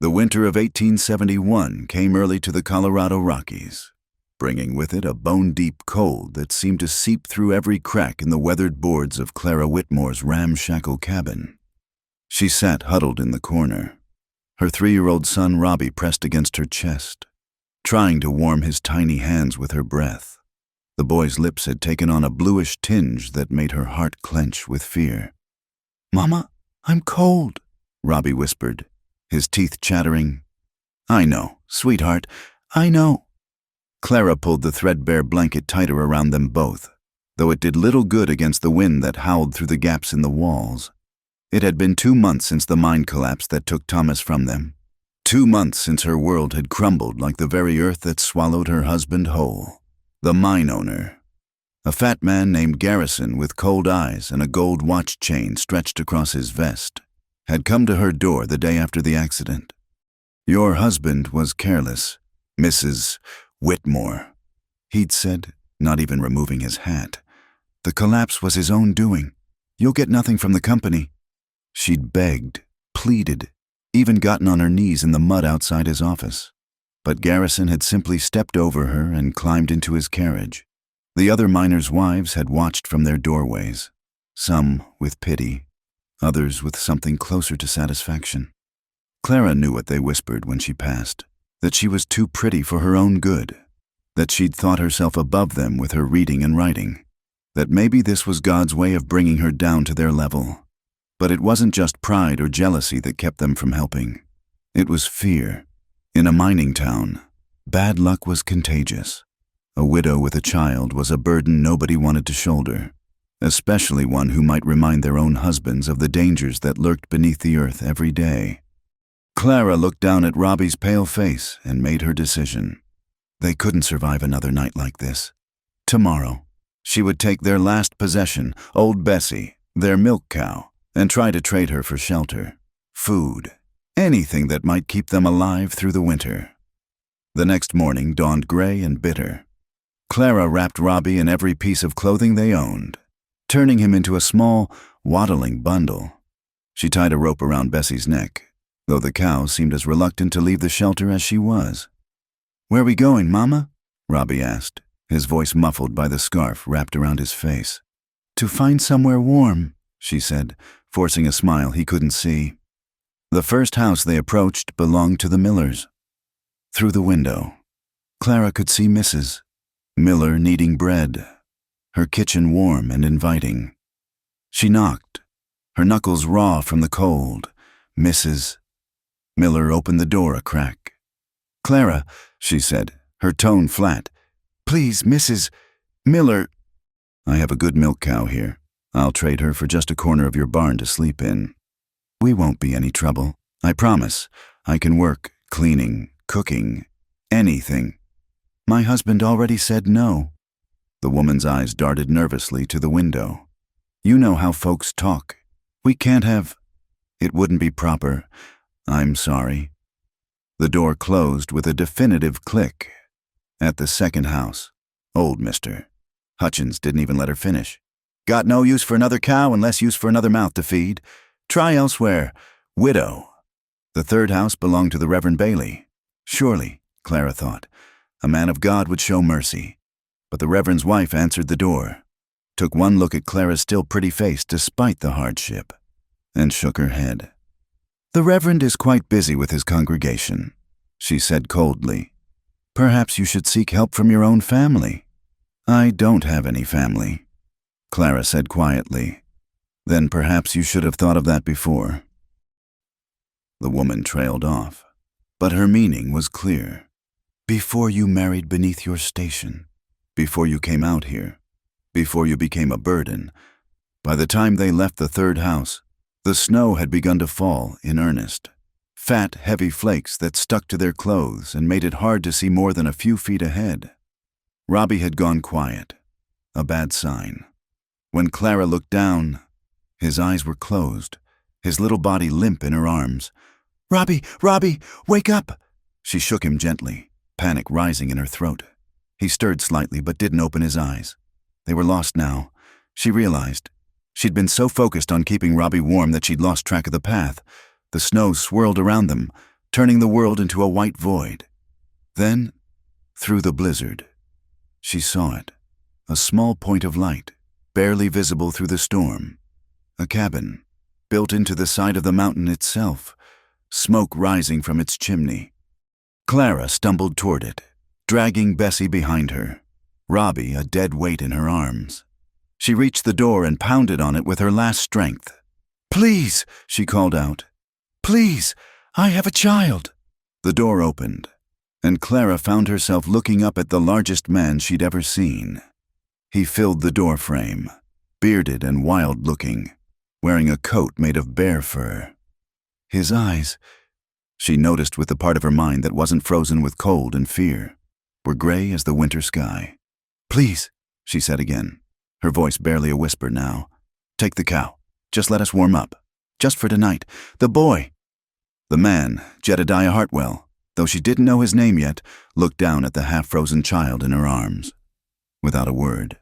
The winter of 1871 came early to the Colorado Rockies, bringing with it a bone-deep cold that seemed to seep through every crack in the weathered boards of Clara Whitmore's ramshackle cabin. She sat huddled in the corner, her 3-year-old son Robbie pressed against her chest, trying to warm his tiny hands with her breath. The boy's lips had taken on a bluish tinge that made her heart clench with fear. "Mama, I'm cold," Robbie whispered, his teeth chattering. "I know, sweetheart, I know." Clara pulled the threadbare blanket tighter around them both, though it did little good against the wind that howled through the gaps in the walls. It had been 2 months since the mine collapse that took Thomas from them. 2 months since her world had crumbled like the very earth that swallowed her husband whole. The mine owner, a fat man named Garrison with cold eyes and a gold watch chain stretched across his vest, had come to her door the day after the accident. "Your husband was careless, Mrs. Whitmore," he'd said, not even removing his hat. "The collapse was his own doing. You'll get nothing from the company." She'd begged, pleaded, even gotten on her knees in the mud outside his office. But Garrison had simply stepped over her and climbed into his carriage. The other miners' wives had watched from their doorways, some with pity, others with something closer to satisfaction. Clara knew what they whispered when she passed, that she was too pretty for her own good, that she'd thought herself above them with her reading and writing, that maybe this was God's way of bringing her down to their level. But it wasn't just pride or jealousy that kept them from helping. It was fear. In a mining town, bad luck was contagious. A widow with a child was a burden nobody wanted to shoulder, especially one who might remind their own husbands of the dangers that lurked beneath the earth every day. Clara looked down at Robbie's pale face and made her decision. They couldn't survive another night like this. Tomorrow, she would take their last possession, old Bessie, their milk cow, and try to trade her for shelter, food, anything that might keep them alive through the winter. The next morning dawned gray and bitter. Clara wrapped Robbie in every piece of clothing they owned, turning him into a small, waddling bundle. She tied a rope around Bessie's neck, though the cow seemed as reluctant to leave the shelter as she was. "Where are we going, Mama?" Robbie asked, his voice muffled by the scarf wrapped around his face. "To find somewhere warm," she said, forcing a smile he couldn't see. The first house they approached belonged to the Millers. Through the window, Clara could see Mrs. Miller kneading bread, her kitchen warm and inviting. She knocked, her knuckles raw from the cold. Mrs. Miller opened the door a crack. "Clara," she said, her tone flat. "Please, Mrs. Miller." "I have a good milk cow here. I'll trade her for just a corner of your barn to sleep in. We won't be any trouble. I promise. I can work, cleaning, cooking, anything." "My husband already said no." The woman's eyes darted nervously to the window. "You know how folks talk. We can't have—" "It wouldn't be proper. I'm sorry." The door closed with a definitive click. At the second house, old Mr. Hutchins didn't even let her finish. "Got no use for another cow and less use for another mouth to feed. Try elsewhere. Widow." The third house belonged to the Reverend Bailey. Surely, Clara thought, a man of God would show mercy. But the Reverend's wife answered the door, took one look at Clara's still pretty face despite the hardship, and shook her head. "The Reverend is quite busy with his congregation," she said coldly. "Perhaps you should seek help from your own family." "I don't have any family," Clara said quietly. "Then perhaps you should have thought of that before." The woman trailed off, but her meaning was clear. "Before you married beneath your station, before you came out here, before you became a burden." By the time they left the third house, the snow had begun to fall in earnest. Fat, heavy flakes that stuck to their clothes and made it hard to see more than a few feet ahead. Robbie had gone quiet, a bad sign. When Clara looked down, his eyes were closed, his little body limp in her arms. "Robbie, Robbie, wake up!" She shook him gently, panic rising in her throat. He stirred slightly but didn't open his eyes. They were lost now, she realized. She'd been so focused on keeping Robbie warm that she'd lost track of the path. The snow swirled around them, turning the world into a white void. Then, through the blizzard, she saw it, a small point of light, barely visible through the storm. A cabin, built into the side of the mountain itself, smoke rising from its chimney. Clara stumbled toward it, dragging Bessie behind her, Robbie a dead weight in her arms. She reached the door and pounded on it with her last strength. "Please," she called out. "Please, I have a child." The door opened, and Clara found herself looking up at the largest man she'd ever seen. He filled the doorframe, bearded and wild-looking, wearing a coat made of bear fur. His eyes, she noticed with the part of her mind that wasn't frozen with cold and fear, were gray as the winter sky. "Please," she said again, her voice barely a whisper now. "Take the cow. Just let us warm up. Just for tonight. The boy." The man, Jedediah Hartwell, though she didn't know his name yet, looked down at the half-frozen child in her arms. Without a word,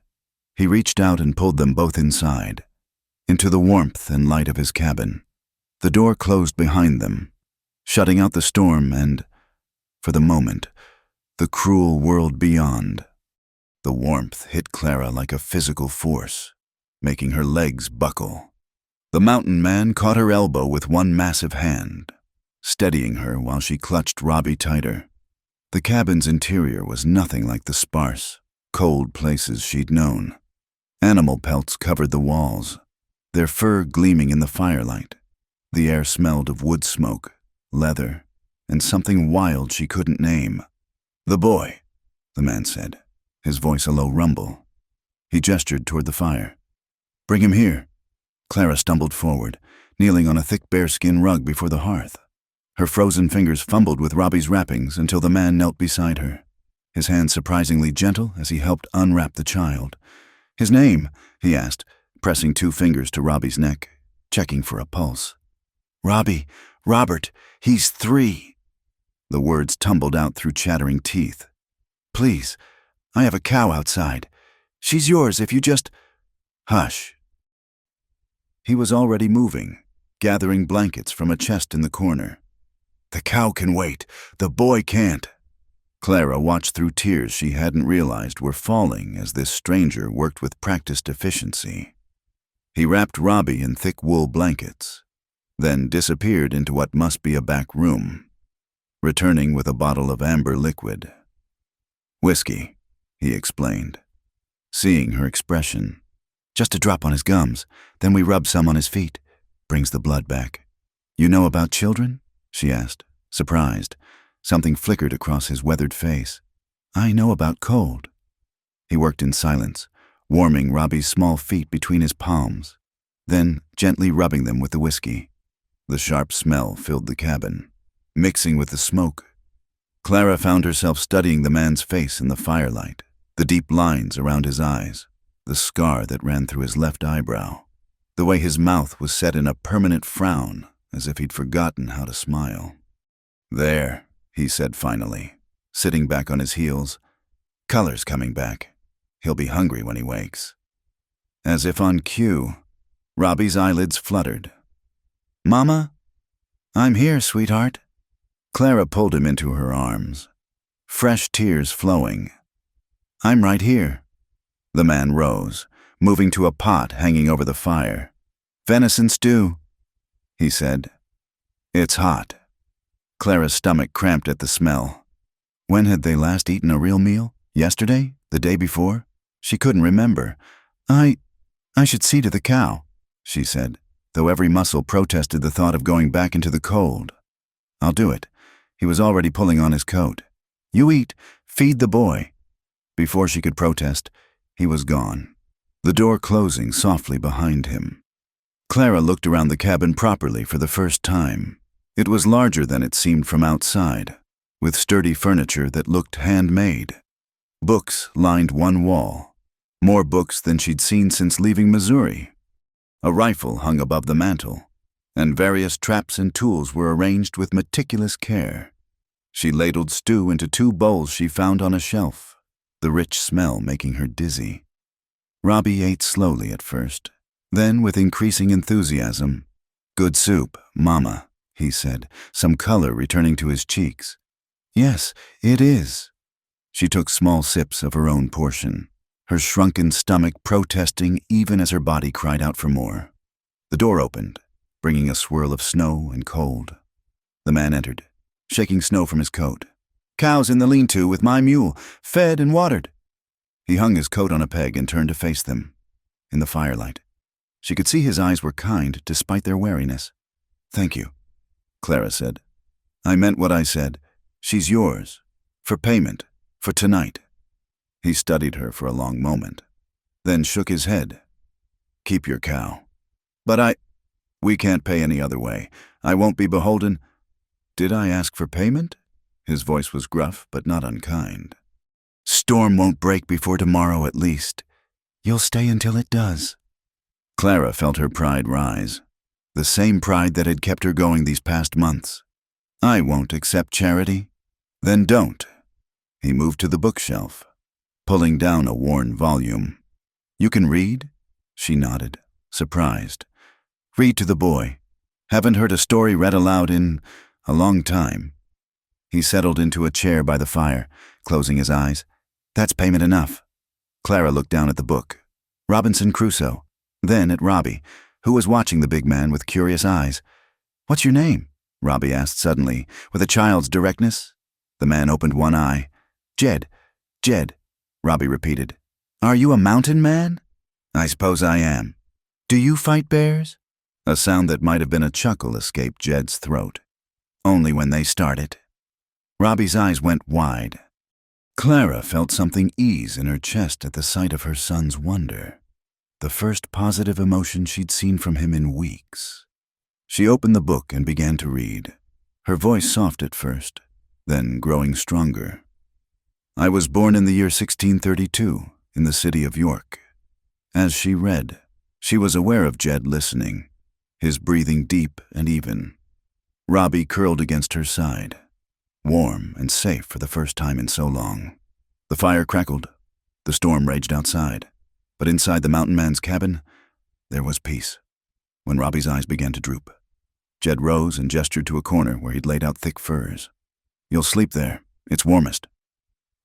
he reached out and pulled them both inside, into the warmth and light of his cabin. The door closed behind them, shutting out the storm and, for the moment, the cruel world beyond. The warmth hit Clara like a physical force, making her legs buckle. The mountain man caught her elbow with one massive hand, steadying her while she clutched Robbie tighter. The cabin's interior was nothing like the sparse, cold places she'd known. Animal pelts covered the walls, their fur gleaming in the firelight. The air smelled of wood smoke, leather, and something wild she couldn't name. "The boy," the man said, his voice a low rumble. He gestured toward the fire. "Bring him here." Clara stumbled forward, kneeling on a thick bearskin rug before the hearth. Her frozen fingers fumbled with Robbie's wrappings until the man knelt beside her, his hand surprisingly gentle as he helped unwrap the child. "His name?" he asked, pressing 2 fingers to Robbie's neck, checking for a pulse. Robert, he's 3." The words tumbled out through chattering teeth. "Please, I have a cow outside. She's yours if you just—" "Hush." He was already moving, gathering blankets from a chest in the corner. "The cow can wait. The boy can't." Clara watched through tears she hadn't realized were falling as this stranger worked with practiced efficiency. He wrapped Robbie in thick wool blankets, then disappeared into what must be a back room, returning with a bottle of amber liquid. "Whiskey," he explained, seeing her expression. "Just a drop on his gums, then we rub some on his feet. Brings the blood back." "You know about children?" she asked, surprised. Something flickered across his weathered face. "I know about cold." He worked in silence, warming Robbie's small feet between his palms, then gently rubbing them with the whiskey. The sharp smell filled the cabin, mixing with the smoke. Clara found herself studying the man's face in the firelight, the deep lines around his eyes, the scar that ran through his left eyebrow, the way his mouth was set in a permanent frown, as if he'd forgotten how to smile. "There," he said finally, sitting back on his heels. "Color's coming back. He'll be hungry when he wakes." As if on cue, Robbie's eyelids fluttered. "Mama? I'm here, sweetheart." Clara pulled him into her arms, fresh tears flowing. "I'm right here." The man rose, moving to a pot hanging over the fire. "Venison stew," he said. "It's hot." Clara's stomach cramped at the smell. When had they last eaten a real meal? Yesterday? The day before? She couldn't remember. I should see to the cow," she said, though every muscle protested the thought of going back into the cold. "I'll do it." He was already pulling on his coat. "You eat. Feed the boy." Before she could protest, he was gone, the door closing softly behind him. Clara looked around the cabin properly for the first time. It was larger than it seemed from outside, with sturdy furniture that looked handmade. Books lined one wall, more books than she'd seen since leaving Missouri. A rifle hung above the mantel, and various traps and tools were arranged with meticulous care. She ladled stew into 2 bowls she found on a shelf, the rich smell making her dizzy. Robbie ate slowly at first, then with increasing enthusiasm. "Good soup, Mama," he said, some color returning to his cheeks. Yes, it is. She took small sips of her own portion, her shrunken stomach protesting even as her body cried out for more. The door opened, bringing a swirl of snow and cold. The man entered, shaking snow from his coat. Cows in the lean-to with my mule, fed and watered. He hung his coat on a peg and turned to face them. In the firelight, she could see his eyes were kind despite their wariness. Thank you, Clara said. I meant what I said. She's yours. For payment. For tonight. He studied her for a long moment, then shook his head. Keep your cow. But we can't pay any other way. I won't be beholden. Did I ask for payment? His voice was gruff, but not unkind. Storm won't break before tomorrow at least. You'll stay until it does. Clara felt her pride rise, the same pride that had kept her going these past months. I won't accept charity. Then don't. He moved to the bookshelf, pulling down a worn volume. You can read? She nodded, surprised. Read to the boy. Haven't heard a story read aloud in a long time. He settled into a chair by the fire, closing his eyes. That's payment enough. Clara looked down at the book. Robinson Crusoe. Then at Robbie, who was watching the big man with curious eyes. What's your name? Robbie asked suddenly, with a child's directness. The man opened one eye. Jed, Robbie repeated. Are you a mountain man? I suppose I am. Do you fight bears? A sound that might have been a chuckle escaped Jed's throat. Only when they started. Robbie's eyes went wide. Clara felt something ease in her chest at the sight of her son's wonder, the first positive emotion she'd seen from him in weeks. She opened the book and began to read, her voice soft at first, then growing stronger. I was born in the year 1632 in the city of York. As she read, she was aware of Jed listening, his breathing deep and even. Robbie curled against her side, warm and safe for the first time in so long. The fire crackled. The storm raged outside, but inside the mountain man's cabin, there was peace. When Robbie's eyes began to droop, Jed rose and gestured to a corner where he'd laid out thick furs. You'll sleep there. It's warmest.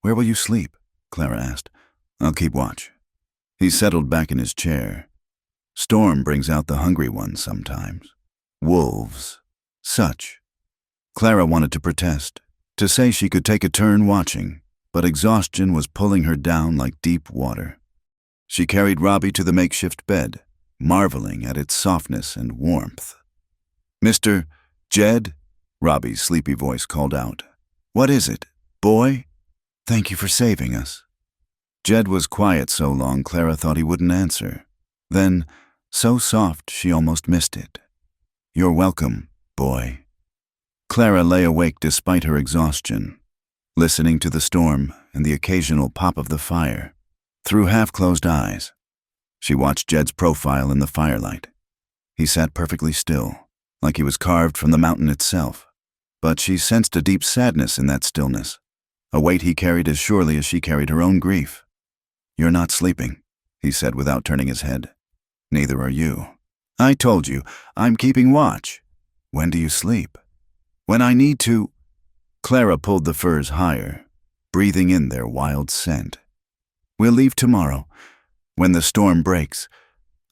Where will you sleep? Clara asked. I'll keep watch. He settled back in his chair. Storm brings out the hungry ones sometimes. Wolves. Such. Clara wanted to protest, to say she could take a turn watching, but exhaustion was pulling her down like deep water. She carried Robbie to the makeshift bed, marveling at its softness and warmth. Mr. Jed? Robbie's sleepy voice called out. What is it, boy? Thank you for saving us. Jed was quiet so long Clara thought he wouldn't answer. Then, so soft she almost missed it. You're welcome, boy. Clara lay awake despite her exhaustion, listening to the storm and the occasional pop of the fire. Through half-closed eyes, she watched Jed's profile in the firelight. He sat perfectly still, like he was carved from the mountain itself. But she sensed a deep sadness in that stillness, a weight he carried as surely as she carried her own grief. You're not sleeping, he said without turning his head. Neither are you. I told you, I'm keeping watch. When do you sleep? When I need to. Clara pulled the furs higher, breathing in their wild scent. We'll leave tomorrow, when the storm breaks.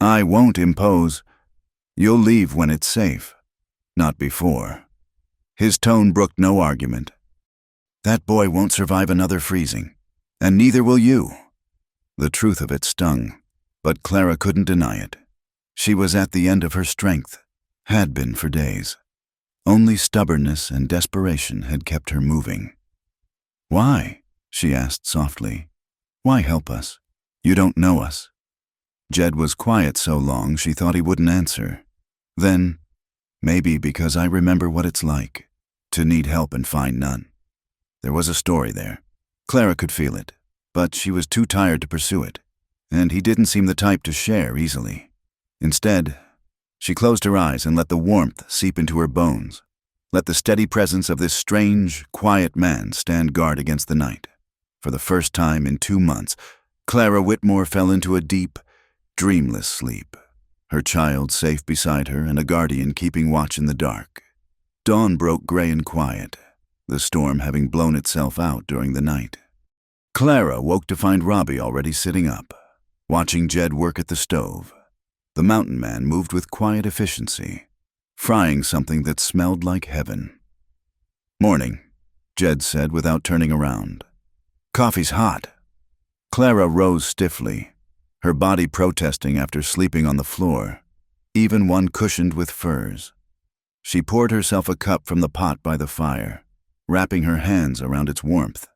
I won't impose. You'll leave when it's safe, not before. His tone brooked no argument. That boy won't survive another freezing, and neither will you. The truth of it stung, but Clara couldn't deny it. She was at the end of her strength, had been for days. Only stubbornness and desperation had kept her moving. Why? She asked softly. Why help us? You don't know us. Jed was quiet so long she thought he wouldn't answer. Then, maybe because I remember what it's like, to need help and find none. There was a story there. Clara could feel it, but she was too tired to pursue it, and he didn't seem the type to share easily. Instead, she closed her eyes and let the warmth seep into her bones, let the steady presence of this strange, quiet man stand guard against the night. For the first time in 2 months, Clara Whitmore fell into a deep, dreamless sleep, her child safe beside her and a guardian keeping watch in the dark. Dawn broke gray and quiet, the storm having blown itself out during the night. Clara woke to find Robbie already sitting up, watching Jed work at the stove. The mountain man moved with quiet efficiency, frying something that smelled like heaven. "Morning," Jed said without turning around. "Coffee's hot." Clara rose stiffly, her body protesting after sleeping on the floor, even one cushioned with furs. She poured herself a cup from the pot by the fire, wrapping her hands around its warmth.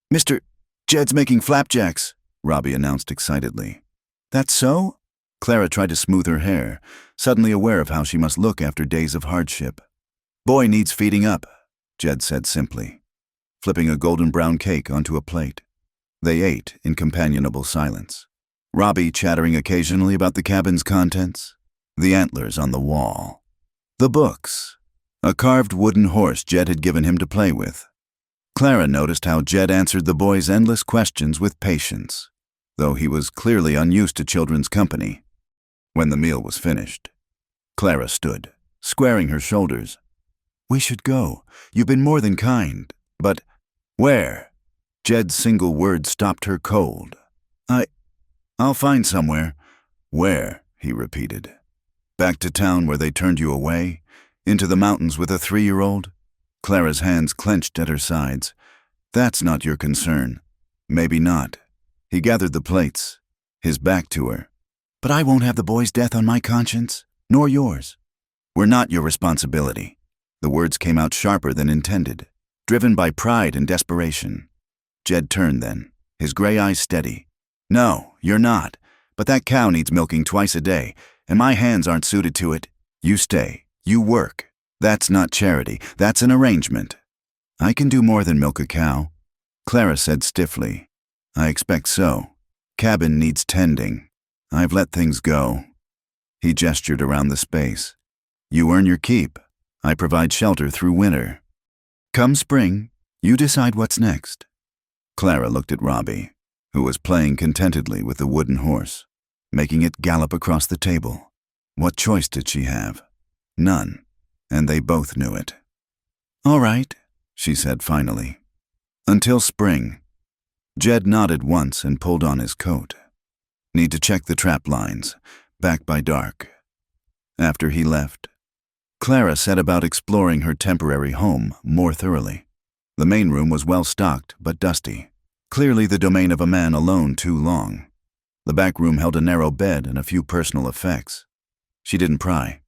"Mr. Jed's making flapjacks," Robbie announced excitedly. "That's so?" Clara tried to smooth her hair, suddenly aware of how she must look after days of hardship. "Boy needs feeding up," Jed said simply, flipping a golden brown cake onto a plate. They ate in companionable silence, Robbie chattering occasionally about the cabin's contents, the antlers on the wall, the books, a carved wooden horse Jed had given him to play with. Clara noticed how Jed answered the boy's endless questions with patience, though he was clearly unused to children's company. When the meal was finished, Clara stood, squaring her shoulders. "We should go. You've been more than kind. But where?" Jed's single word stopped her cold. I'll find somewhere." "Where?" he repeated. "Back to town where they turned you away? Into the mountains with a 3-year-old? Clara's hands clenched at her sides. "That's not your concern." "Maybe not." He gathered the plates, his back to her. "But I won't have the boy's death on my conscience, nor yours." "We're not your responsibility." The words came out sharper than intended, driven by pride and desperation. Jed turned then, his gray eyes steady. "No, you're not. But that cow needs milking twice a day, and my hands aren't suited to it. You stay. You work. That's not charity. That's an arrangement." "I can do more than milk a cow," Clara said stiffly. "I expect so. Cabin needs tending. I've let things go." He gestured around the space. "You earn your keep. I provide shelter through winter. Come spring, you decide what's next." Clara looked at Robbie, who was playing contentedly with the wooden horse, making it gallop across the table. What choice did she have? None, and they both knew it. "All right," she said finally. "Until spring." Jed nodded once and pulled on his coat. "Need to check the trap lines, back by dark." After he left, Clara set about exploring her temporary home more thoroughly. The main room was well stocked but dusty, clearly the domain of a man alone too long. The back room held a narrow bed and a few personal effects. She didn't pry,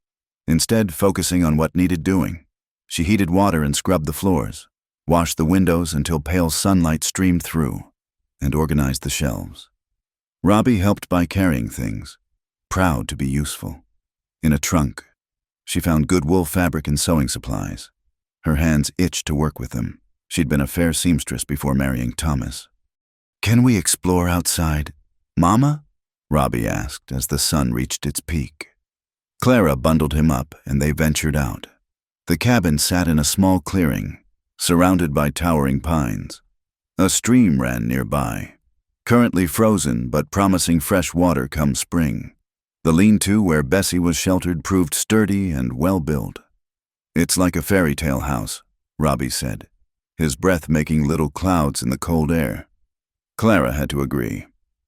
instead focusing on what needed doing. She heated water and scrubbed the floors, washed the windows until pale sunlight streamed through, and organized the shelves. Robbie helped by carrying things, proud to be useful. In a trunk, she found good wool fabric and sewing supplies. Her hands itched to work with them. She'd been a fair seamstress before marrying Thomas. "Can we explore outside, Mama?" Robbie asked as the sun reached its peak. Clara bundled him up and they ventured out. The cabin sat in a small clearing, surrounded by towering pines. A stream ran nearby, currently frozen but promising fresh water come spring. The lean-to where Bessie was sheltered proved sturdy and well-built. "It's like a fairy tale house," Robbie said, his breath making little clouds in the cold air. Clara had to agree.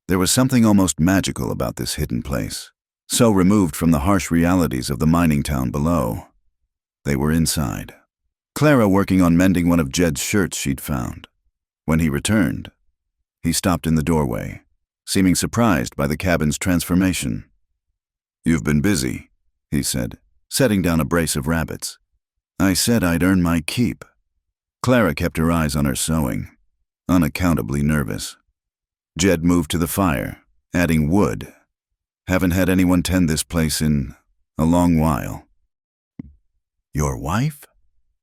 There was something almost magical about this hidden place, so removed from the harsh realities of the mining town below. They were inside, Clara working on mending one of Jed's shirts she'd found. When he returned, he stopped in the doorway, seeming surprised by the cabin's transformation. "You've been busy," he said, setting down a brace of rabbits. "I said I'd earn my keep." Clara kept her eyes on her sewing, unaccountably nervous. Jed moved to the fire, adding wood. "Haven't had anyone tend this place in a long while." "Your wife?"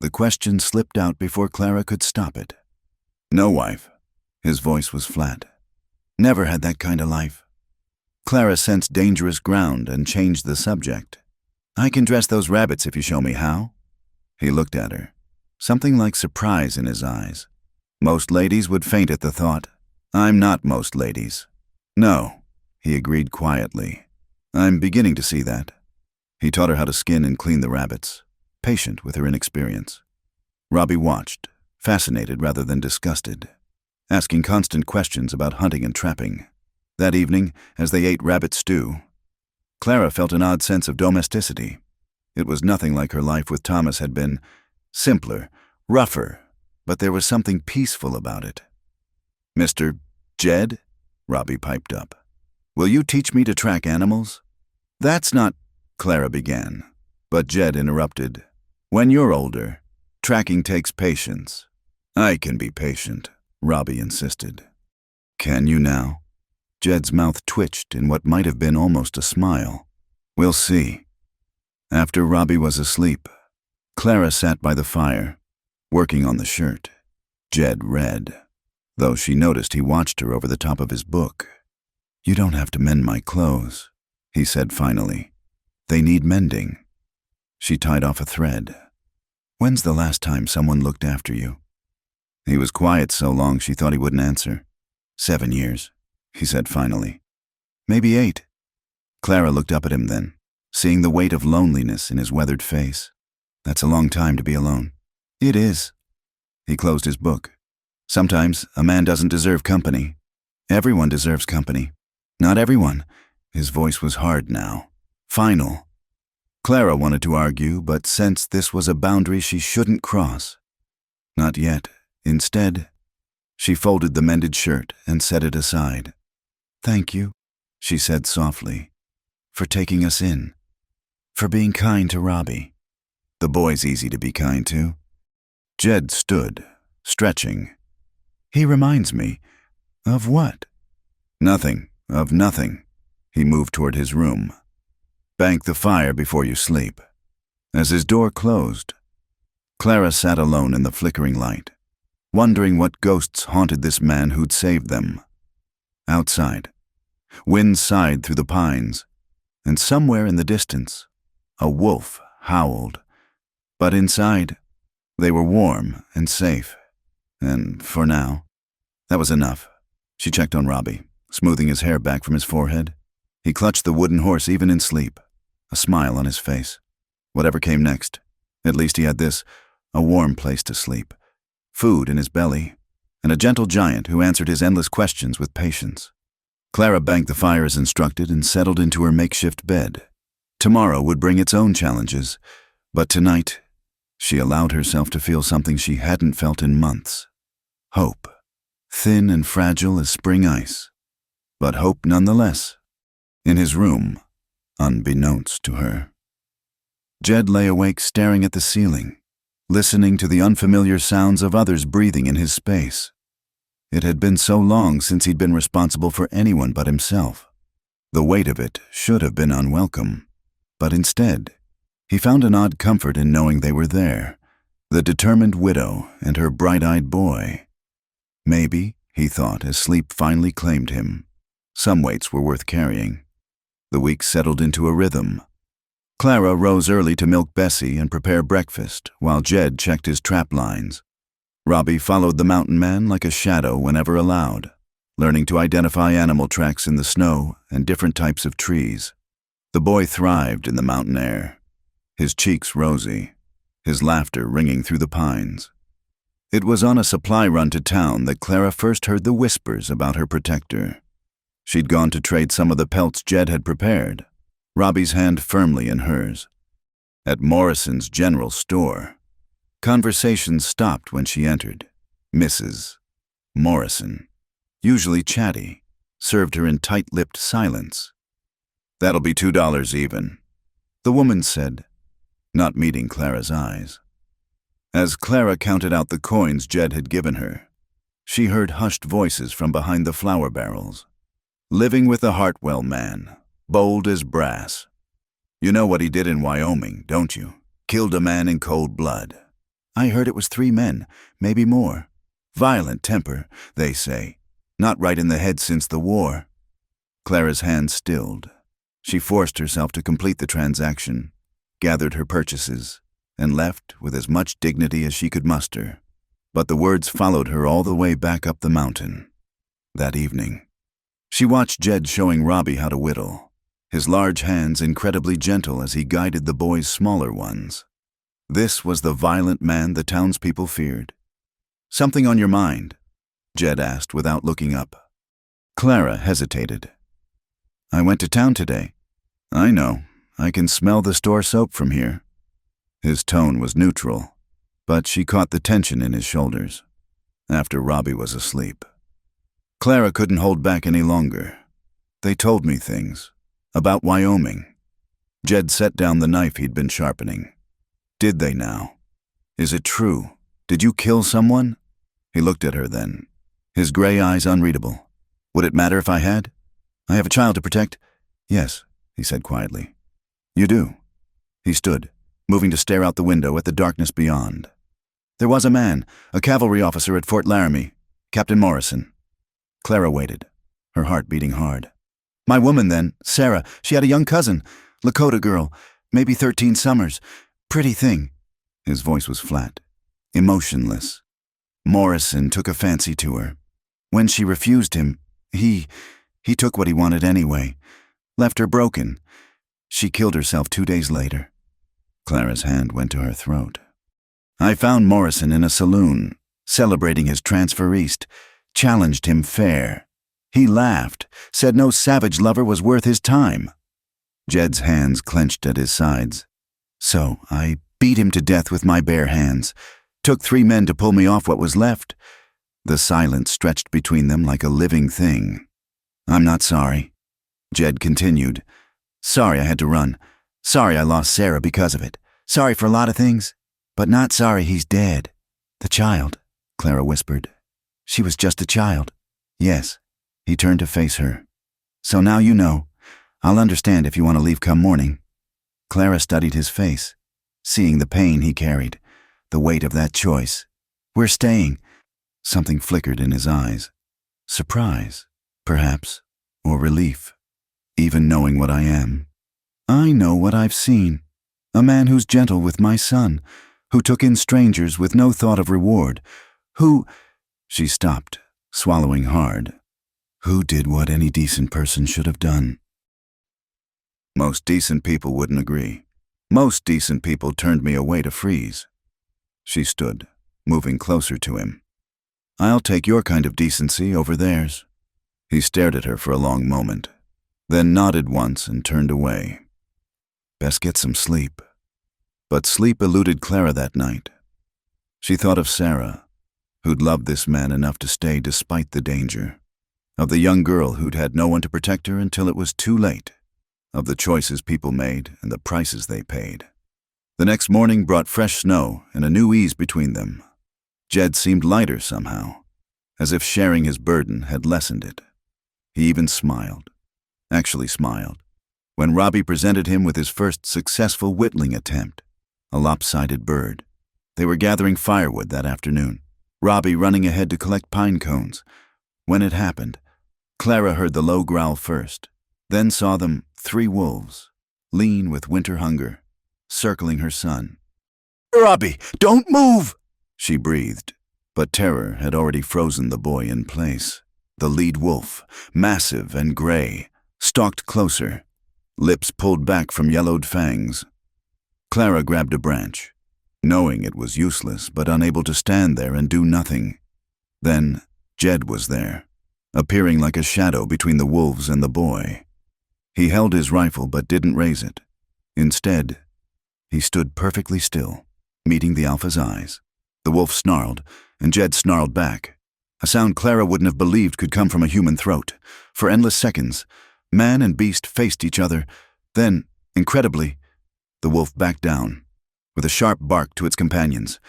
The question slipped out before Clara could stop it. "No wife." His voice was flat. "Never had that kind of life." Clara sensed dangerous ground and changed the subject. "I can dress those rabbits if you show me how." He looked at her, something like surprise in his eyes. Most ladies would faint at the thought. "I'm not most ladies." "No," he agreed quietly. "I'm beginning to see that." He taught her how to skin and clean the rabbits, patient with her inexperience. Robbie watched, fascinated rather than disgusted, asking constant questions about hunting and trapping. That evening, as they ate rabbit stew, Clara felt an odd sense of domesticity. It was nothing like her life with Thomas had been. Simpler, rougher, but there was something peaceful about it. "Mr. Jed?" Robbie piped up. "Will you teach me to track animals?" "That's not," Clara began, but Jed interrupted. "When you're older, tracking takes patience." "I can be patient," Robbie insisted. "Can you now?" Jed's mouth twitched in what might have been almost a smile. "We'll see." After Robbie was asleep, Clara sat by the fire, working on the shirt. Jed read, though she noticed he watched her over the top of his book. "You don't have to mend my clothes," he said finally. "They need mending." She tied off a thread. "When's the last time someone looked after you?" He was quiet so long she thought he wouldn't answer. 7 years, he said finally. "Maybe 8. Clara looked up at him then, seeing the weight of loneliness in his weathered face. "That's a long time to be alone." "It is." He closed his book. "Sometimes a man doesn't deserve company. Everyone deserves company." "Not everyone." His voice was hard now, final. Clara wanted to argue, but sensed this was a boundary she shouldn't cross. Not yet. Instead, she folded the mended shirt and set it aside. "Thank you," she said softly, "for taking us in, for being kind to Robbie." "The boy's easy to be kind to." Jed stood, stretching. "He reminds me of what?" "Nothing, of nothing." He moved toward his room. "Bank the fire before you sleep." As his door closed, Clara sat alone in the flickering light, wondering what ghosts haunted this man who'd saved them. Outside, wind sighed through the pines, and somewhere in the distance, a wolf howled. But inside, they were warm and safe. And for now, that was enough. She checked on Robbie, smoothing his hair back from his forehead. He clutched the wooden horse even in sleep, a smile on his face. Whatever came next, at least he had this, a warm place to sleep, food in his belly, and a gentle giant who answered his endless questions with patience. Clara banked the fire as instructed and settled into her makeshift bed. Tomorrow would bring its own challenges, but tonight, she allowed herself to feel something she hadn't felt in months. Hope. Thin and fragile as spring ice, but hope nonetheless. In his room, unbeknownst to her, Jed lay awake staring at the ceiling, listening to the unfamiliar sounds of others breathing in his space. It had been so long since he'd been responsible for anyone but himself. The weight of it should have been unwelcome, but instead, he found an odd comfort in knowing they were there, the determined widow and her bright-eyed boy. Maybe, he thought as sleep finally claimed him, some weights were worth carrying. The week settled into a rhythm. Clara rose early to milk Bessie and prepare breakfast, while Jed checked his trap lines. Robbie followed the mountain man like a shadow whenever allowed, learning to identify animal tracks in the snow and different types of trees. The boy thrived in the mountain air, his cheeks rosy, his laughter ringing through the pines. It was on a supply run to town that Clara first heard the whispers about her protector. She'd gone to trade some of the pelts Jed had prepared, Robbie's hand firmly in hers. At Morrison's general store, conversation stopped when she entered. Mrs. Morrison, usually chatty, served her in tight-lipped silence. "That'll be $2 even," the woman said, not meeting Clara's eyes. As Clara counted out the coins Jed had given her, she heard hushed voices from behind the flour barrels. "Living with the Hartwell man, bold as brass. You know what he did in Wyoming, don't you? Killed a man in cold blood. I heard it was 3 men, maybe more. Violent temper, they say. Not right in the head since the war." Clara's hand stilled. She forced herself to complete the transaction, gathered her purchases, and left with as much dignity as she could muster. But the words followed her all the way back up the mountain. That evening, she watched Jed showing Robbie how to whittle, his large hands incredibly gentle as he guided the boy's smaller ones. This was the violent man the townspeople feared. "Something on your mind?" Jed asked without looking up. Clara hesitated. "I went to town today." "I know. I can smell the store soap from here." His tone was neutral, but she caught the tension in his shoulders. After Robbie was asleep. Clara couldn't hold back any longer. "They told me things. About Wyoming." Jed set down the knife he'd been sharpening. "Did they now? Is it true? Did you kill someone?" He looked at her then, his gray eyes unreadable. "Would it matter if I had? I have a child to protect." "Yes," he said quietly. "You do." He stood, moving to stare out the window at the darkness beyond. "There was a man, a cavalry officer at Fort Laramie, Captain Morrison." Clara waited, her heart beating hard. "My woman then, Sarah, she had a young cousin, Lakota girl, maybe 13 summers. Pretty thing." His voice was flat, emotionless. "Morrison took a fancy to her. When she refused him, he took what he wanted anyway. Left her broken. She killed herself 2 days later." Clara's hand went to her throat. "I found Morrison in a saloon, celebrating his transfer east. Challenged him fair. He laughed, said no savage lover was worth his time." Jed's hands clenched at his sides. "So I beat him to death with my bare hands. Took 3 men to pull me off what was left." The silence stretched between them like a living thing. "I'm not sorry," Jed continued. "Sorry I had to run. Sorry I lost Sarah because of it. Sorry for a lot of things. But not sorry he's dead." "The child," Clara whispered. "She was just a child." "Yes." He turned to face her. "So now you know. I'll understand if you want to leave come morning." Clara studied his face, seeing the pain he carried, the weight of that choice. "We're staying." Something flickered in his eyes. Surprise, perhaps, or relief. "Even knowing what I am. I know what I've seen. A man who's gentle with my son, who took in strangers with no thought of reward, who—" She stopped, swallowing hard. "Who did what any decent person should have done." Most decent people wouldn't agree. Most decent people turned me away to freeze. She stood, moving closer to him. "I'll take your kind of decency over theirs." He stared at her for a long moment, then nodded once and turned away. Best get some sleep. But sleep eluded Clara that night. She thought of Sarah, who'd loved this man enough to stay despite the danger. Of the young girl who'd had no one to protect her until it was too late. Of the choices people made and the prices they paid. The next morning brought fresh snow and a new ease between them. Jed seemed lighter somehow, as if sharing his burden had lessened it. He even smiled, actually smiled, when Robbie presented him with his first successful whittling attempt, a lopsided bird. They were gathering firewood that afternoon, Robbie running ahead to collect pine cones. When it happened, Clara heard the low growl first, then saw them 3 wolves, lean with winter hunger, circling her son. "Robbie, don't move!" she breathed, but terror had already frozen the boy in place. The lead wolf, massive and gray, stalked closer, lips pulled back from yellowed fangs. Clara grabbed a branch, knowing it was useless but unable to stand there and do nothing. Then Jed was there, appearing like a shadow between the wolves and the boy. He held his rifle but didn't raise it. Instead, he stood perfectly still, meeting the alpha's eyes. The wolf snarled, and Jed snarled back, a sound Clara wouldn't have believed could come from a human throat. For endless seconds, man and beast faced each other. Then, incredibly, the wolf backed down. With a sharp bark to its companions,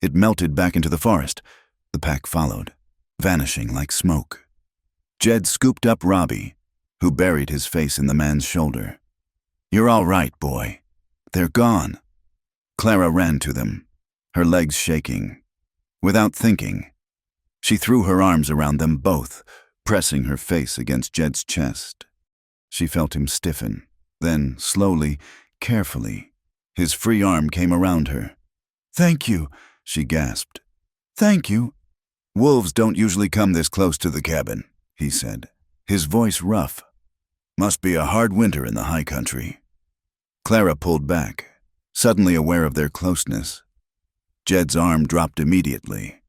it melted back into the forest. The pack followed, vanishing like smoke. Jed scooped up Robbie, who buried his face in the man's shoulder. "You're all right, boy. They're gone." Clara ran to them, her legs shaking. Without thinking, she threw her arms around them both, pressing her face against Jed's chest. She felt him stiffen. Then, slowly, carefully, his free arm came around her. "Thank you," she gasped. "Thank you." "Wolves don't usually come this close to the cabin," he said, his voice rough. "Must be a hard winter in the high country." Clara pulled back, Suddenly aware of their closeness, Jed's arm dropped immediately,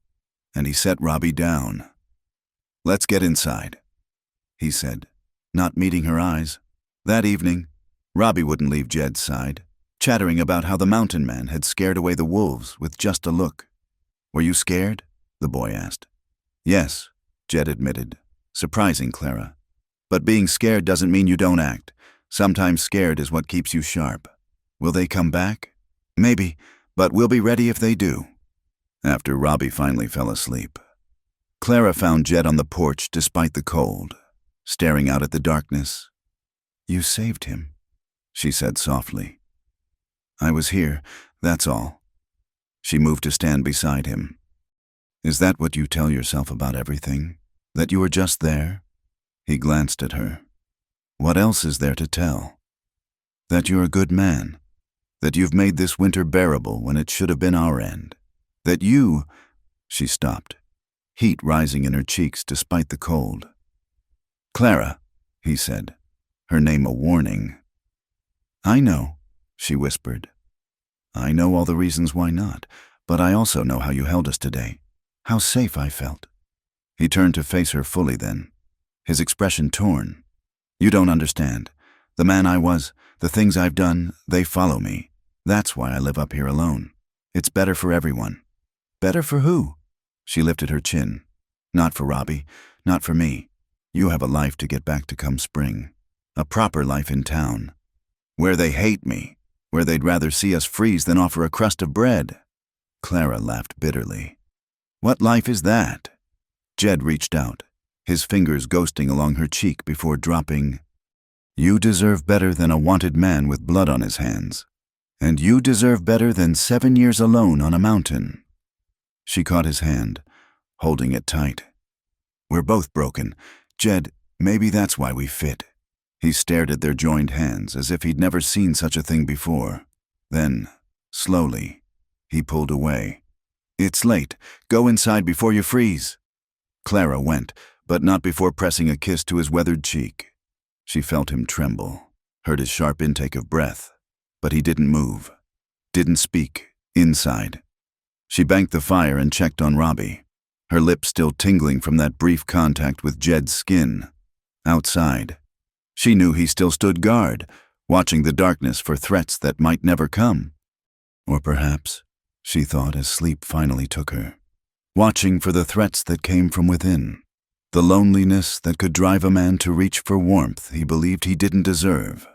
and he set Robbie down. "Let's get inside," he said, not meeting her eyes. That evening, Robbie wouldn't leave Jed's side, chattering about how the mountain man had scared away the wolves with just a look. "Were you scared?" the boy asked. "Yes," Jed admitted, surprising Clara. "But being scared doesn't mean you don't act. Sometimes scared is what keeps you sharp. Will they come back? Maybe, but we'll be ready if they do." After Robbie finally fell asleep, Clara found Jed on the porch despite the cold, staring out at the darkness. "You saved him," she said softly. "I was here, that's all." She moved to stand beside him. "Is that what you tell yourself about everything? That you were just there?" He glanced at her. "What else is there to tell? That you're a good man. That you've made this winter bearable when it should have been our end. That you—" She stopped, heat rising in her cheeks despite the cold. "Clara," he said, her name a warning. "I know," she whispered. "I know all the reasons why not, but I also know how you held us today. How safe I felt." He turned to face her fully then, his expression torn. "You don't understand. The man I was, the things I've done, they follow me. That's why I live up here alone. It's better for everyone." "Better for who?" She lifted her chin. "Not for Robbie, not for me. You have a life to get back to come spring. A proper life in town. Where they hate me, where they'd rather see us freeze than offer a crust of bread." Clara laughed bitterly. "What life is that?" Jed reached out, his fingers ghosting along her cheek before dropping. "You deserve better than a wanted man with blood on his hands. And you deserve better than 7 years alone on a mountain." She caught his hand, holding it tight. "We're both broken. Jed, maybe that's why we fit." He stared at their joined hands as if he'd never seen such a thing before. Then, slowly, he pulled away. "It's late. Go inside before you freeze." Clara went, but not before pressing a kiss to his weathered cheek. She felt him tremble, heard his sharp intake of breath, but he didn't move, didn't speak, inside. She banked the fire and checked on Robbie, her lips still tingling from that brief contact with Jed's skin. Outside, she knew he still stood guard, watching the darkness for threats that might never come. Or perhaps, she thought as sleep finally took her, watching for the threats that came from within, the loneliness that could drive a man to reach for warmth he believed he didn't deserve,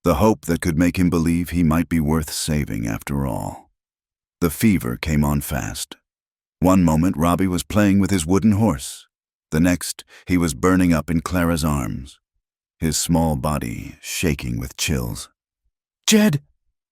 the hope that could make him believe he might be worth saving after all. The fever came on fast. One moment Robbie was playing with his wooden horse. The next, he was burning up in Clara's arms, his small body shaking with chills. "Jed!"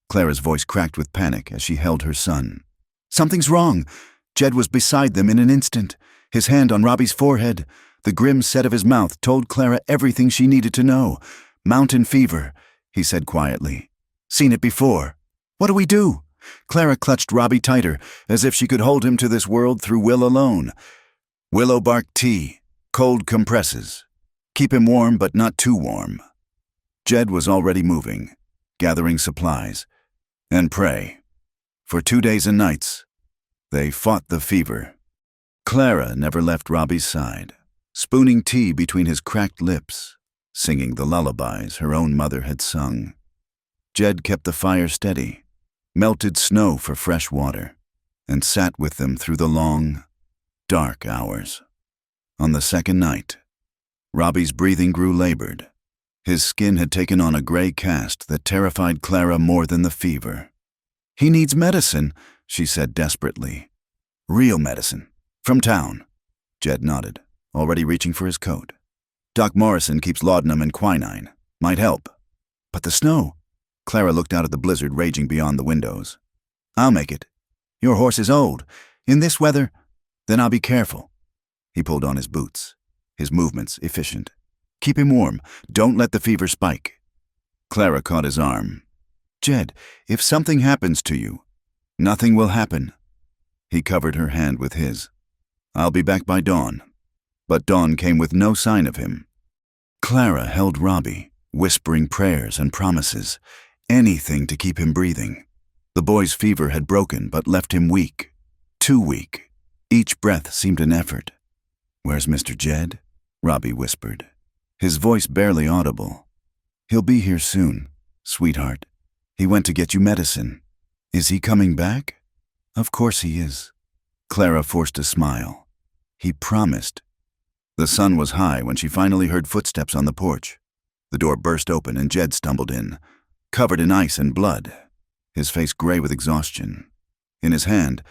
Clara's voice cracked with panic as she held her son. "Something's wrong." Jed was beside them in an instant, his hand on Robbie's forehead. The grim set of his mouth told Clara everything she needed to know. "Mountain fever," he said quietly. "Seen it before." "What do we do?" Clara clutched Robbie tighter, as if she could hold him to this world through will alone. "Willow bark tea, cold compresses. Keep him warm, but not too warm." Jed was already moving, gathering supplies, and pray. For 2 days and nights, they fought the fever. Clara never left Robbie's side, spooning tea between his cracked lips, singing the lullabies her own mother had sung. Jed kept the fire steady, melted snow for fresh water, and sat with them through the long, dark hours. On the second night, Robbie's breathing grew labored. His skin had taken on a gray cast that terrified Clara more than the fever. "He needs medicine," she said desperately. "Real medicine. From town." Jed nodded, already reaching for his coat. "Doc Morrison keeps laudanum and quinine. Might help." "But the snow." Clara looked out at the blizzard raging beyond the windows. "I'll make it. Your horse is old. In this weather, then I'll be careful." He pulled on his boots, his movements efficient. "Keep him warm. Don't let the fever spike." Clara caught his arm. "Jed, if something happens to you—" "Nothing will happen." He covered her hand with his. "I'll be back by dawn." But dawn came with no sign of him. Clara held Robbie, whispering prayers and promises, anything to keep him breathing. The boy's fever had broken but left him weak. Too weak. Each breath seemed an effort. "Where's Mr. Jed?" Robbie whispered, his voice barely audible. "He'll be here soon, sweetheart. He went to get you medicine. Is he coming back?" "Of course he is." Clara forced a smile. "He promised." The sun was high when she finally heard footsteps on the porch. The door burst open and Jed stumbled in, covered in ice and blood, his face gray with exhaustion. In his hand,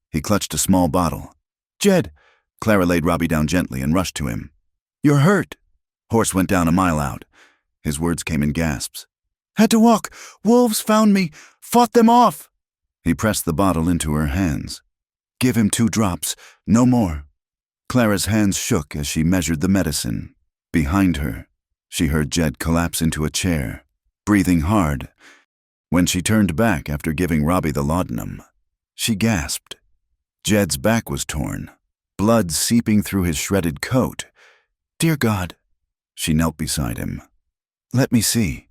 he clutched a small bottle. "Jed!" Clara laid Robbie down gently and rushed to him. "You're hurt." Horse went down a mile out. His words came in gasps. "Had to walk. Wolves found me. Fought them off." He pressed the bottle into her hands. "Give him 2 drops. No more." Clara's hands shook as she measured the medicine. Behind her, she heard Jed collapse into a chair, breathing hard. When she turned back after giving Robbie the laudanum, she gasped. Jed's back was torn, blood seeping through his shredded coat. "Dear God." She knelt beside him. "Let me see."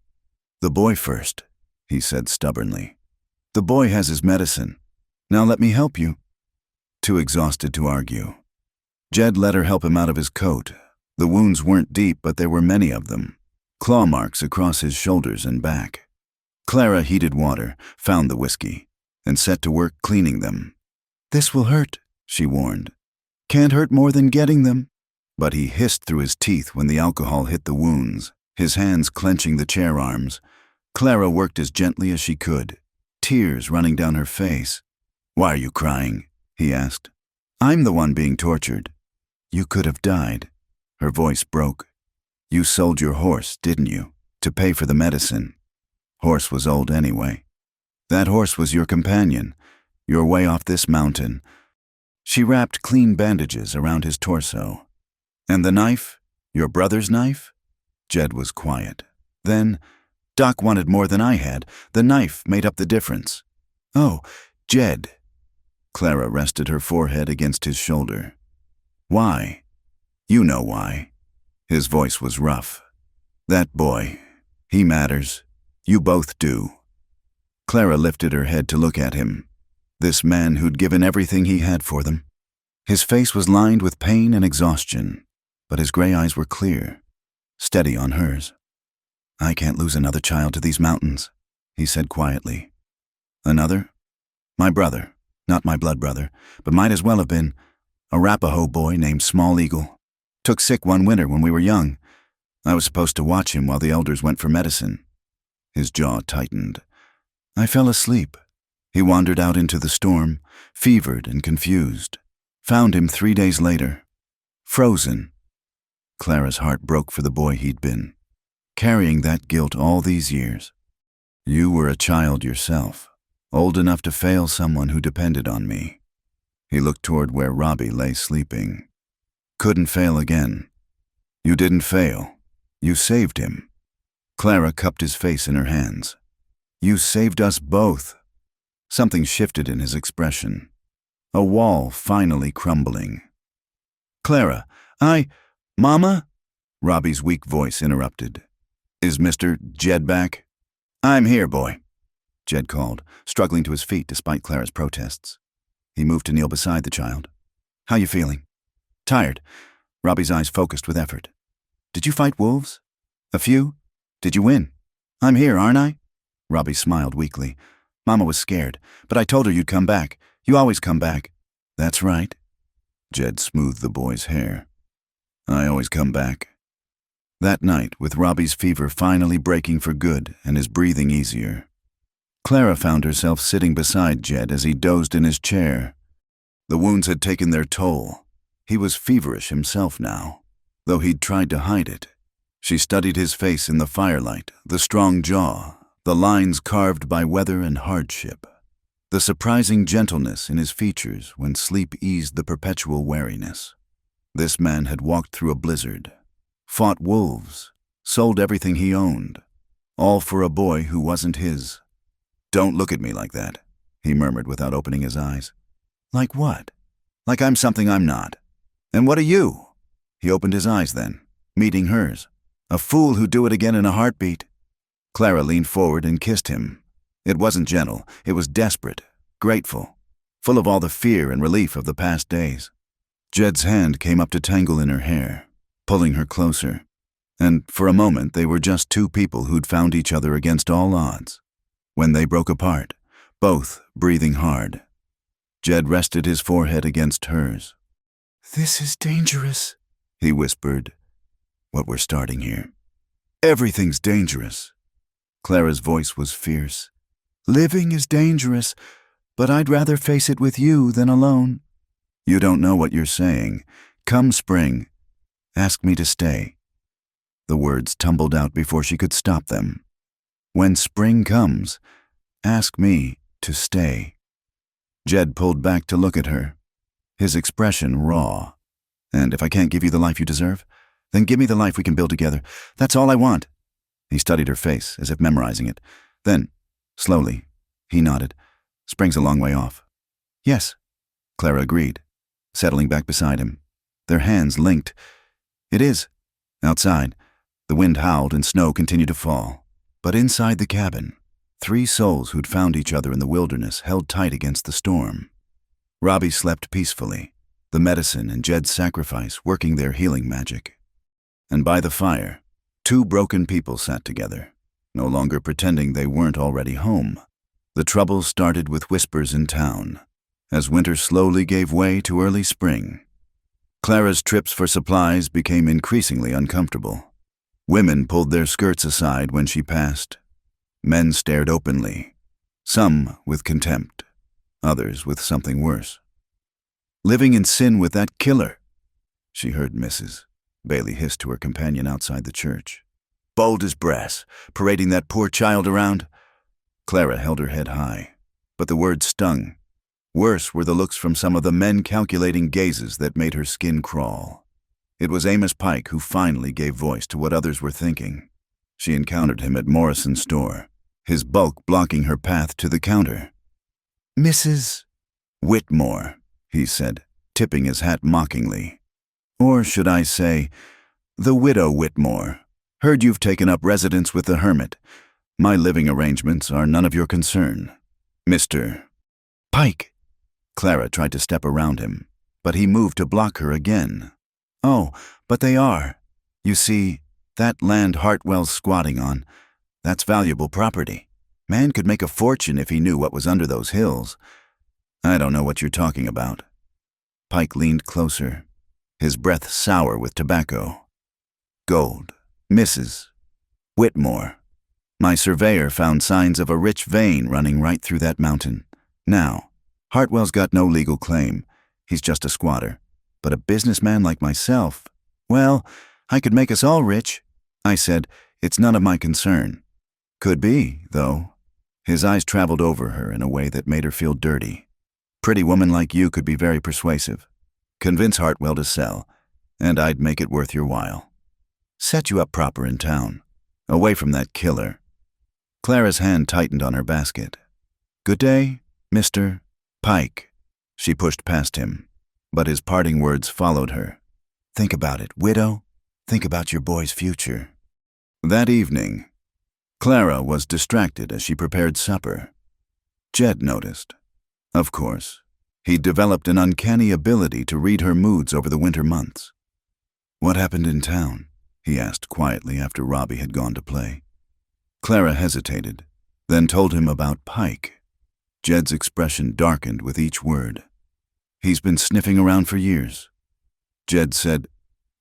"The boy first," he said stubbornly. "The boy has his medicine. Now let me help you." Too exhausted to argue, Jed let her help him out of his coat. The wounds weren't deep, but there were many of them, claw marks across his shoulders and back. Clara heated water, found the whiskey, and set to work cleaning them. "This will hurt," she warned. "Can't hurt more than getting them." But he hissed through his teeth when the alcohol hit the wounds, his hands clenching the chair arms. Clara worked as gently as she could, tears running down her face. "Why are you crying?" he asked. "I'm the one being tortured." "You could have died." Her voice broke. "You sold your horse, didn't you, to pay for the medicine?" Horse was old anyway. "That horse was your companion. You're way off this mountain." She wrapped clean bandages around his torso. "And the knife? Your brother's knife?" Jed was quiet. Then, "Doc wanted more than I had. The knife made up the difference." "Oh, Jed." Clara rested her forehead against his shoulder. "Why?" "You know why." His voice was rough. "That boy, he matters. You both do." Clara lifted her head to look at him, this man who'd given everything he had for them. His face was lined with pain and exhaustion, but his gray eyes were clear, steady on hers. "I can't lose another child to these mountains," he said quietly. "Another? My brother, not my blood brother, but might as well have been. A Arapaho boy named Small Eagle. Took sick one winter when we were young. I was supposed to watch him while the elders went for medicine." His jaw tightened. "I fell asleep. He wandered out into the storm, fevered and confused. Found him 3 days later. Frozen." Clara's heart broke for the boy he'd been, carrying that guilt all these years. "You were a child yourself, old enough to fail someone who depended on me." He looked toward where Robbie lay sleeping. "Couldn't fail again." "You didn't fail. You saved him." Clara cupped his face in her hands. "You saved us both." Something shifted in his expression. A wall finally crumbling. "Clara, Mama?" Robbie's weak voice interrupted. "Is Mr. Jed back?" "I'm here, boy," Jed called, struggling to his feet despite Clara's protests. He moved to kneel beside the child. "How you feeling?" "Tired." Robbie's eyes focused with effort. "Did you fight wolves?" "A few." "Did you win?" "I'm here, aren't I?" Robbie smiled weakly. "Mama was scared, but I told her you'd come back. You always come back." "That's right." Jed smoothed the boy's hair. "I always come back." That night, with Robbie's fever finally breaking for good and his breathing easier, Clara found herself sitting beside Jed as he dozed in his chair. The wounds had taken their toll. He was feverish himself now, though he'd tried to hide it. She studied his face in the firelight, the strong jaw, the lines carved by weather and hardship, the surprising gentleness in his features when sleep eased the perpetual wariness. This man had walked through a blizzard, fought wolves, sold everything he owned, all for a boy who wasn't his. "Don't look at me like that," he murmured without opening his eyes. "Like what?" "Like I'm something I'm not." "And what are you?" He opened his eyes then, meeting hers. "A fool who'd do it again in a heartbeat." Clara leaned forward and kissed him. It wasn't gentle, it was desperate, grateful, full of all the fear and relief of the past days. Jed's hand came up to tangle in her hair, pulling her closer, and for a moment they were just two people who'd found each other against all odds. When they broke apart, both breathing hard, Jed rested his forehead against hers. "This is dangerous," he whispered. "What we're starting here. Everything's dangerous." Clara's voice was fierce. "Living is dangerous, but I'd rather face it with you than alone." "You don't know what you're saying. Come spring, ask me to stay." The words tumbled out before she could stop them. "When spring comes, ask me to stay." Jed pulled back to look at her, his expression raw. "And if I can't give you the life you deserve, then give me the life we can build together. That's all I want." He studied her face, as if memorizing it. Then, slowly, he nodded. "Spring's a long way off." "Yes," Clara agreed, settling back beside him. Their hands linked. "It is." Outside, the wind howled and snow continued to fall. But inside the cabin, three souls who'd found each other in the wilderness held tight against the storm. Robbie slept peacefully, the medicine and Jed's sacrifice working their healing magic. And by the fire, two broken people sat together, no longer pretending they weren't already home. The trouble started with whispers in town, as winter slowly gave way to early spring. Clara's trips for supplies became increasingly uncomfortable. Women pulled their skirts aside when she passed. Men stared openly, some with contempt, others with something worse. "Living in sin with that killer," she heard Mrs. Bailey hiss to her companion outside the church. "Bold as brass, parading that poor child around." Clara held her head high, but the words stung. Worse were the looks from some of the men calculating gazes that made her skin crawl. It was Amos Pike who finally gave voice to what others were thinking. She encountered him at Morrison's store, his bulk blocking her path to the counter. "Mrs. Whitmore," he said, tipping his hat mockingly. "Or should I say, the widow Whitmore. Heard you've taken up residence with the hermit. My living arrangements are none of your concern. Mr. Pike." Clara tried to step around him, but he moved to block her again. "Oh, but they are. You see, that land Hartwell's squatting on, that's valuable property. Man could make a fortune if he knew what was under those hills." "I don't know what you're talking about." Pike leaned closer, his breath sour with tobacco. "Gold, Mrs. Whitmore. My surveyor found signs of a rich vein running right through that mountain. Now, Hartwell's got no legal claim. He's just a squatter. But a businessman like myself, well, I could make us all rich." I said, "It's none of my concern." "Could be, though." His eyes traveled over her in a way that made her feel dirty. "Pretty woman like you could be very persuasive. Convince Hartwell to sell, and I'd make it worth your while. Set you up proper in town, away from that killer." Clara's hand tightened on her basket. "Good day, Mr. Pike." She pushed past him, but his parting words followed her. "Think about it, widow. Think about your boy's future." That evening, Clara was distracted as she prepared supper. Jed noticed. Of course, he'd developed an uncanny ability to read her moods over the winter months. "What happened in town?" he asked quietly after Robbie had gone to play. Clara hesitated, then told him about Pike. Jed's expression darkened with each word. "He's been sniffing around for years." Jed said,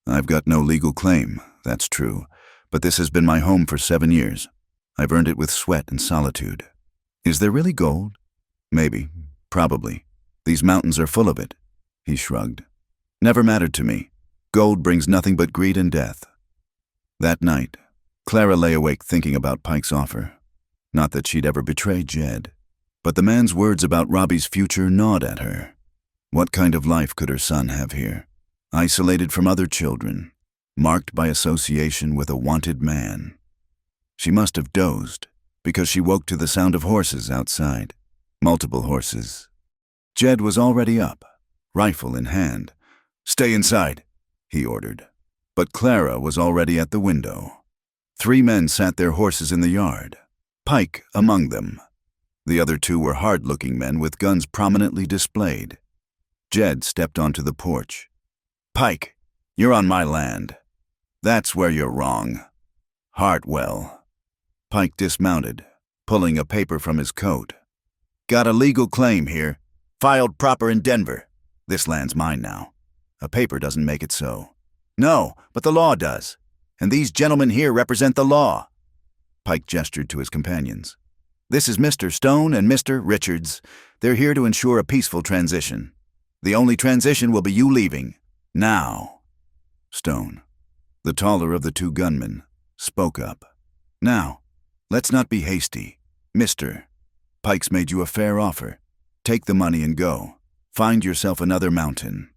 "I've got no legal claim, that's true, but this has been my home for 7 years. I've earned it with sweat and solitude. Is there really gold? Maybe, probably. These mountains are full of it." He shrugged. "Never mattered to me. Gold brings nothing but greed and death." That night, Clara lay awake thinking about Pike's offer. Not that she'd ever betrayed Jed, but the man's words about Robbie's future gnawed at her. What kind of life could her son have here? Isolated from other children, marked by association with a wanted man. She must have dozed, because she woke to the sound of horses outside. Multiple horses. Jed was already up, rifle in hand. "Stay inside," he ordered. But Clara was already at the window. 3 men sat their horses in the yard, Pike among them. The other two were hard-looking men with guns prominently displayed. Jed stepped onto the porch. "Pike, you're on my land. That's where you're wrong. Hartwell." Pike dismounted, pulling a paper from his coat. "Got a legal claim here, filed proper in Denver. This land's mine now. A paper doesn't make it so." "No, but the law does. And these gentlemen here represent the law." Pike gestured to his companions. "This is Mr. Stone and Mr. Richards. They're here to ensure a peaceful transition. The only transition will be you leaving. Now." Stone, the taller of the two gunmen, spoke up. "Now, let's not be hasty. Mister, Pike's made you a fair offer. Take the money and go. Find yourself another mountain."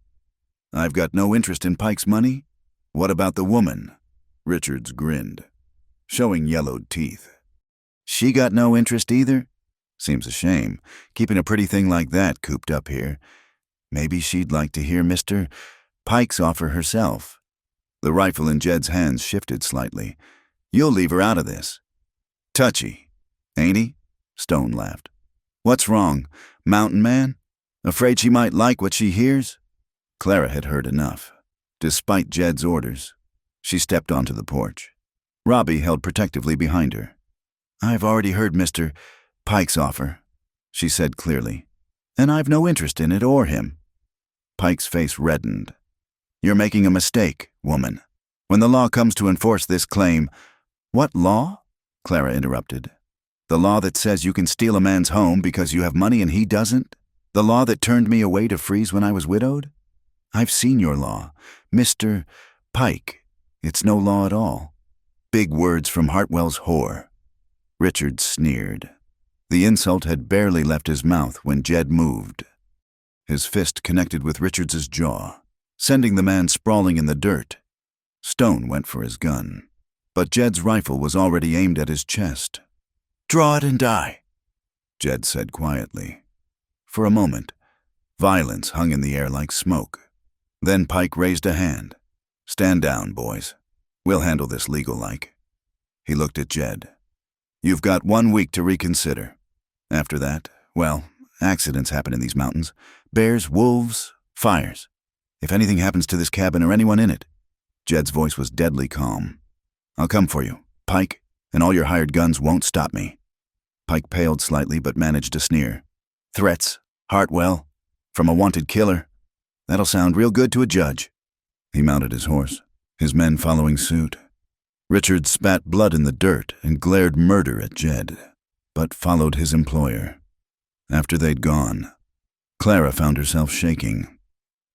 "I've got no interest in Pike's money. What about the woman?" Richards grinned, showing yellowed teeth. "She got no interest either? Seems a shame, keeping a pretty thing like that cooped up here. Maybe she'd like to hear Mr. Pike's offer herself." The rifle in Jed's hands shifted slightly. "You'll leave her out of this." "Touchy, ain't he?" Stone laughed. "What's wrong, mountain man? Afraid she might like what she hears?" Clara had heard enough. Despite Jed's orders, she stepped onto the porch. Robbie held protectively behind her. "I've already heard Mr. Pike's offer," she said clearly, "and I've no interest in it or him." Pike's face reddened. "You're making a mistake, woman. When the law comes to enforce this claim—" "What law?" Clara interrupted. "The law that says you can steal a man's home because you have money and he doesn't? The law that turned me away to freeze when I was widowed? I've seen your law, Mr. Pike. It's no law at all. Big words from Hartwell's whore." Richard sneered. The insult had barely left his mouth when Jed moved. His fist connected with Richards's jaw, sending the man sprawling in the dirt. Stone went for his gun, but Jed's rifle was already aimed at his chest. "Draw it and die," Jed said quietly. For a moment, violence hung in the air like smoke. Then Pike raised a hand. "Stand down, boys. We'll handle this legal-like." He looked at Jed. "You've got 1 week to reconsider. After that, well, accidents happen in these mountains. Bears, wolves, fires. If anything happens to this cabin or anyone in it—" Jed's voice was deadly calm. "I'll come for you, Pike, and all your hired guns won't stop me." Pike paled slightly but managed to sneer. "Threats, Hartwell, from a wanted killer. That'll sound real good to a judge." He mounted his horse, his men following suit. Richard spat blood in the dirt and glared murder at Jed, but followed his employer. After they'd gone, Clara found herself shaking.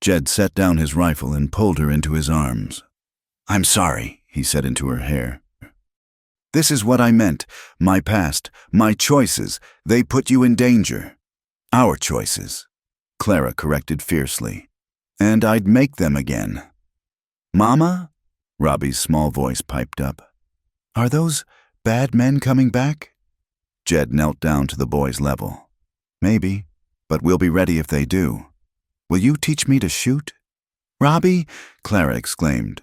Jed set down his rifle and pulled her into his arms. "I'm sorry," he said into her hair. "This is what I meant. My past, my choices, they put you in danger." "Our choices," Clara corrected fiercely. "And I'd make them again." "Mama?" Robbie's small voice piped up. "Are those bad men coming back?" Jed knelt down to the boy's level. "Maybe, but we'll be ready if they do. Will you teach me to shoot?" "Robbie," Clara exclaimed.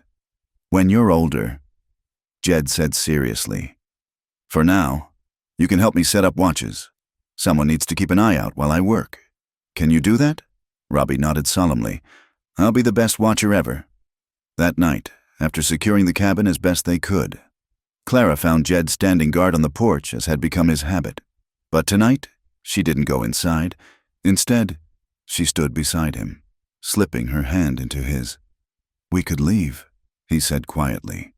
"When you're older," Jed said seriously. "For now, you can help me set up watches. Someone needs to keep an eye out while I work. Can you do that?" Robbie nodded solemnly. "I'll be the best watcher ever." That night, after securing the cabin as best they could, Clara found Jed standing guard on the porch as had become his habit. But tonight, she didn't go inside. Instead, she stood beside him, slipping her hand into his. "We could leave," he said quietly.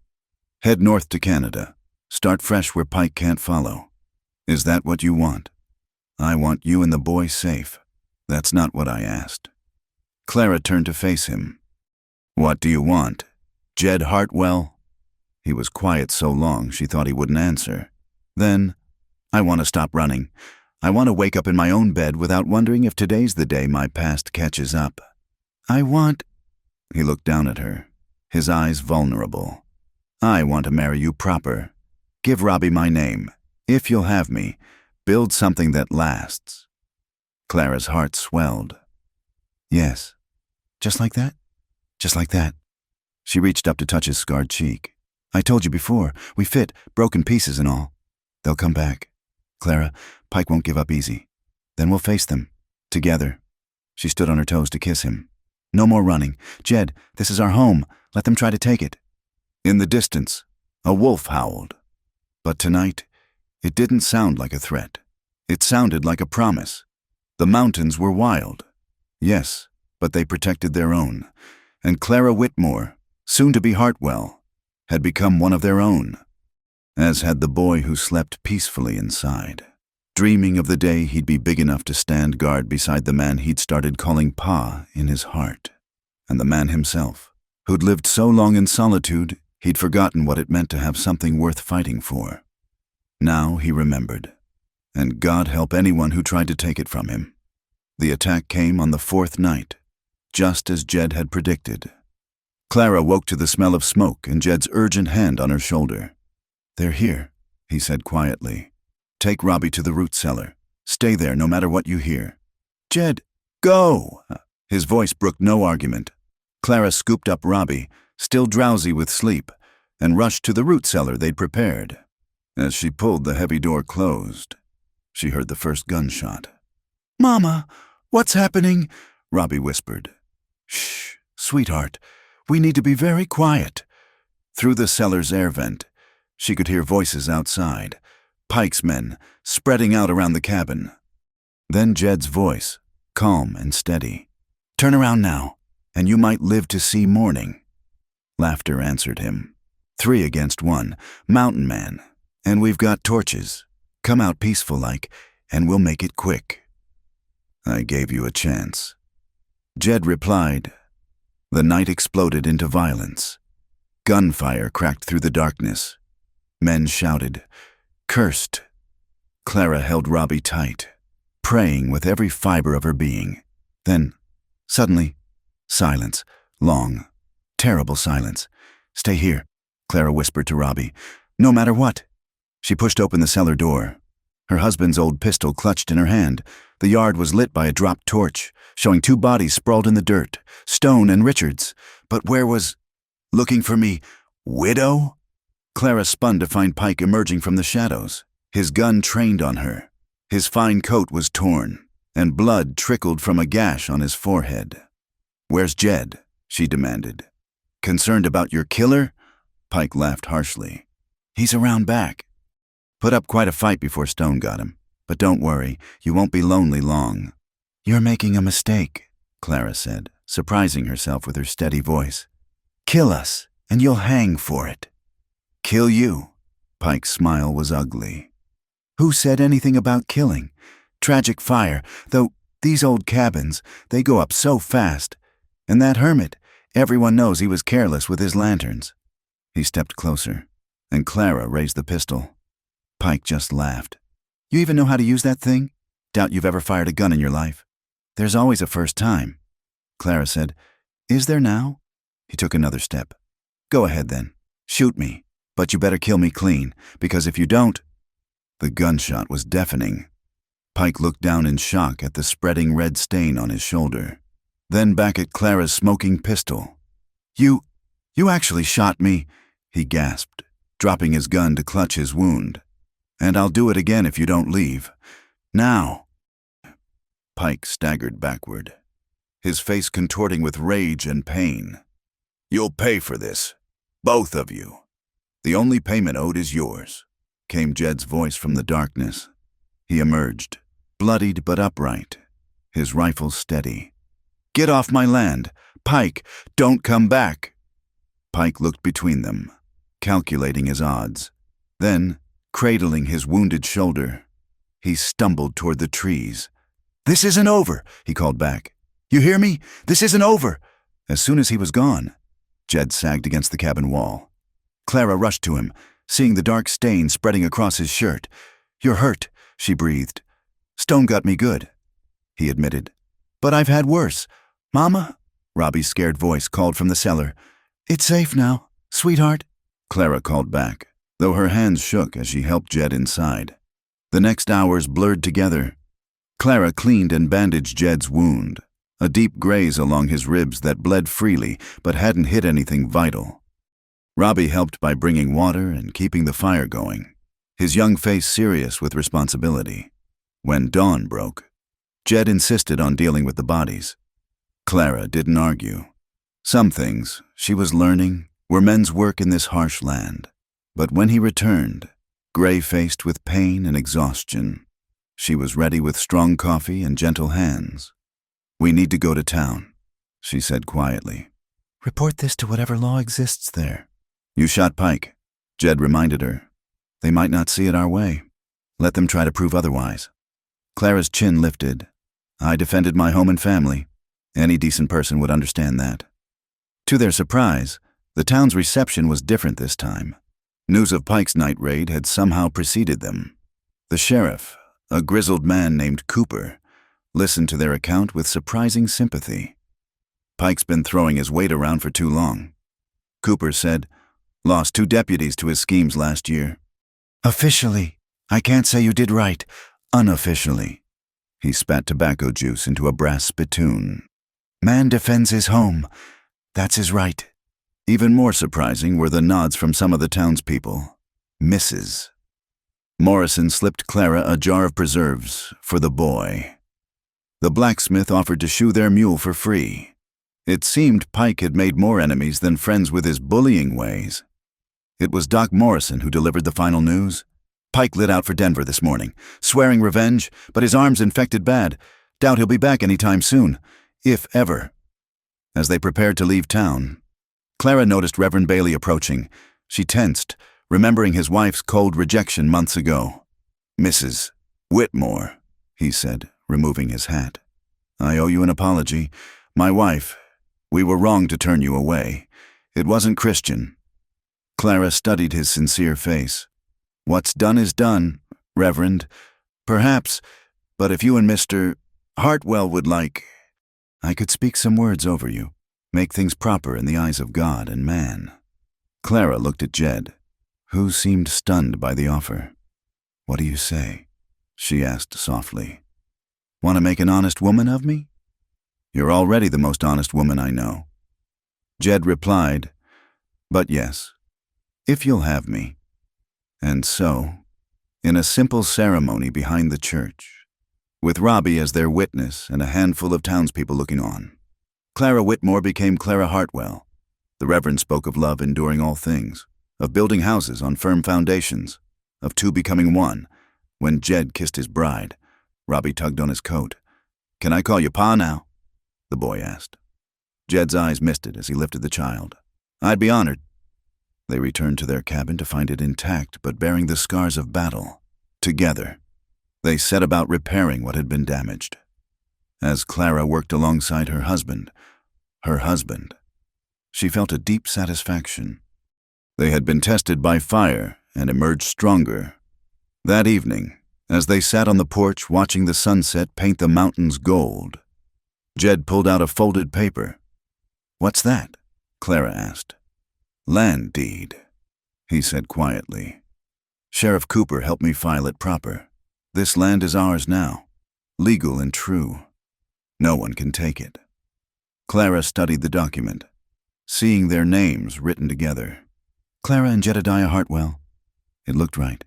"Head north to Canada. Start fresh where Pike can't follow. Is that what you want?" "I want you and the boy safe. That's not what I asked." Clara turned to face him. "What do you want? Jed Hartwell?" He was quiet so long she thought he wouldn't answer. Then, "I want to stop running. I want to wake up in my own bed without wondering if today's the day my past catches up. I want—" He looked down at her, his eyes vulnerable. "I want to marry you proper. Give Robbie my name. If you'll have me, build something that lasts." Clara's heart swelled. "Yes. Just like that? Just like that." She reached up to touch his scarred cheek. "I told you before, we fit, broken pieces and all. They'll come back." Clara, Pike won't give up easy. Then we'll face them. Together. She stood on her toes to kiss him. No more running. Jed, this is our home. Let them try to take it. In the distance, a wolf howled. But tonight, it didn't sound like a threat. It sounded like a promise. The mountains were wild. Yes, but they protected their own. And Clara Whitmore, soon to be Hartwell, had become one of their own, as had the boy who slept peacefully inside, dreaming of the day he'd be big enough to stand guard beside the man he'd started calling Pa in his heart, and the man himself, who'd lived so long in solitude he'd forgotten what it meant to have something worth fighting for. Now he remembered, and God help anyone who tried to take it from him. The attack came on the fourth night, just as Jed had predicted. Clara woke to the smell of smoke and Jed's urgent hand on her shoulder. "They're here," he said quietly. "Take Robbie to the root cellar. Stay there no matter what you hear." "Jed, go!" His voice brooked no argument. Clara scooped up Robbie, still drowsy with sleep, and rushed to the root cellar they'd prepared. As she pulled the heavy door closed, she heard the first gunshot. "Mama, what's happening?" Robbie whispered. "Shh, sweetheart. We need to be very quiet." Through the cellar's air vent, she could hear voices outside, Pike's men, spreading out around the cabin. Then Jed's voice, calm and steady. "Turn around now, and you might live to see morning." Laughter answered him. 3 against 1, mountain man. "And we've got torches. Come out peaceful-like, and we'll make it quick." "I gave you a chance." Jed replied. The night exploded into violence. Gunfire cracked through the darkness. Men shouted, cursed. Clara held Robbie tight, praying with every fiber of her being. Then, suddenly, silence. Long, terrible silence. "Stay here," Clara whispered to Robbie. "No matter what." She pushed open the cellar door. Her husband's old pistol clutched in her hand. The yard was lit by a dropped torch, showing 2 bodies sprawled in the dirt, Stone and Richards. But where was... "Looking for me, widow?" Clara spun to find Pike emerging from the shadows, his gun trained on her. His fine coat was torn, and blood trickled from a gash on his forehead. "Where's Jed?" she demanded. "Concerned about your killer?" Pike laughed harshly. "He's around back. Put up quite a fight before Stone got him. But don't worry, you won't be lonely long." "You're making a mistake," Clara said, surprising herself with her steady voice. "Kill us, and you'll hang for it." "Kill you?" Pike's smile was ugly. "Who said anything about killing? Tragic fire, though these old cabins, they go up so fast. And that hermit, everyone knows he was careless with his lanterns." He stepped closer, and Clara raised the pistol. Pike just laughed. "You even know how to use that thing? Doubt you've ever fired a gun in your life." "There's always a first time." Clara said, "Is there now?" He took another step. "Go ahead then. Shoot me. But you better kill me clean, because if you don't..." The gunshot was deafening. Pike looked down in shock at the spreading red stain on his shoulder, then back at Clara's smoking pistol. You actually shot me," he gasped, dropping his gun to clutch his wound. "And I'll do it again if you don't leave. Now." Pike staggered backward, his face contorting with rage and pain. "You'll pay for this, both of you. The only payment owed is yours," came Jed's voice from the darkness. He emerged, bloodied but upright, his rifle steady. "Get off my land! Pike, don't come back!" Pike looked between them, calculating his odds. Then, cradling his wounded shoulder, he stumbled toward the trees. "This isn't over," he called back. "You hear me? This isn't over." As soon as he was gone, Jed sagged against the cabin wall. Clara rushed to him, seeing the dark stain spreading across his shirt. "You're hurt," she breathed. "Stone got me good," he admitted. "But I've had worse." "Mama?" Robbie's scared voice called from the cellar. "It's safe now, sweetheart," Clara called back, though her hands shook as she helped Jed inside. The next hours blurred together. Clara cleaned and bandaged Jed's wound, a deep graze along his ribs that bled freely but hadn't hit anything vital. Robbie helped by bringing water and keeping the fire going. his young face serious with responsibility. When dawn broke, Jed insisted on dealing with the bodies. Clara didn't argue. Some things, she was learning, were men's work in this harsh land. But when he returned, gray-faced with pain and exhaustion, she was ready with strong coffee and gentle hands. "We need to go to town," she said quietly. "Report this to whatever law exists there." "You shot Pike," Jed reminded her. "They might not see it our way. Let them try to prove otherwise." Clara's chin lifted. "I defended my home and family. Any decent person would understand that." To their surprise, the town's reception was different this time. News of Pike's night raid had somehow preceded them. The sheriff, a grizzled man named Cooper, listened to their account with surprising sympathy. "Pike's been throwing his weight around for too long," Cooper said. "Lost 2 deputies to his schemes last year." "Officially, I can't say you did right. Unofficially," he spat tobacco juice into a brass spittoon. "Man defends his home. That's his right." Even more surprising were the nods from some of the townspeople. Mrs. Morrison slipped Clara a jar of preserves for the boy. The blacksmith offered to shoe their mule for free. It seemed Pike had made more enemies than friends with his bullying ways. It was Doc Morrison who delivered the final news. "Pike lit out for Denver this morning, swearing revenge, but his arm's infected bad. Doubt he'll be back anytime soon, if ever." As they prepared to leave town, Clara noticed Reverend Bailey approaching. She tensed, remembering his wife's cold rejection months ago. "Mrs. Whitmore," he said, removing his hat. "I owe you an apology. My wife, we were wrong to turn you away. It wasn't Christian." Clara studied his sincere face. "What's done is done, Reverend. Perhaps, but if you and Mr. Hartwell would like, I could speak some words over you, make things proper in the eyes of God and man." Clara looked at Jed, who seemed stunned by the offer. "What do you say?" she asked softly. "Want to make an honest woman of me?" "You're already the most honest woman I know." Jed replied, "But yes, if you'll have me." And so, in a simple ceremony behind the church, with Robbie as their witness and a handful of townspeople looking on, Clara Whitmore became Clara Hartwell. The Reverend spoke of love enduring all things, of building houses on firm foundations, of 2 becoming 1. When Jed kissed his bride, Robbie tugged on his coat. "Can I call you Pa now?" the boy asked. Jed's eyes misted as he lifted the child. "I'd be honored." They returned to their cabin to find it intact but bearing the scars of battle. Together, they set about repairing what had been damaged. As Clara worked alongside her husband, she felt a deep satisfaction. They had been tested by fire and emerged stronger. That evening, as they sat on the porch watching the sunset paint the mountains gold, Jed pulled out a folded paper. "What's that?" Clara asked. "Land deed," he said quietly. "Sheriff Cooper helped me file it proper. This land is ours now, legal and true. No one can take it." Clara studied the document, seeing their names written together. "Clara and Jedediah Hartwell." It looked right.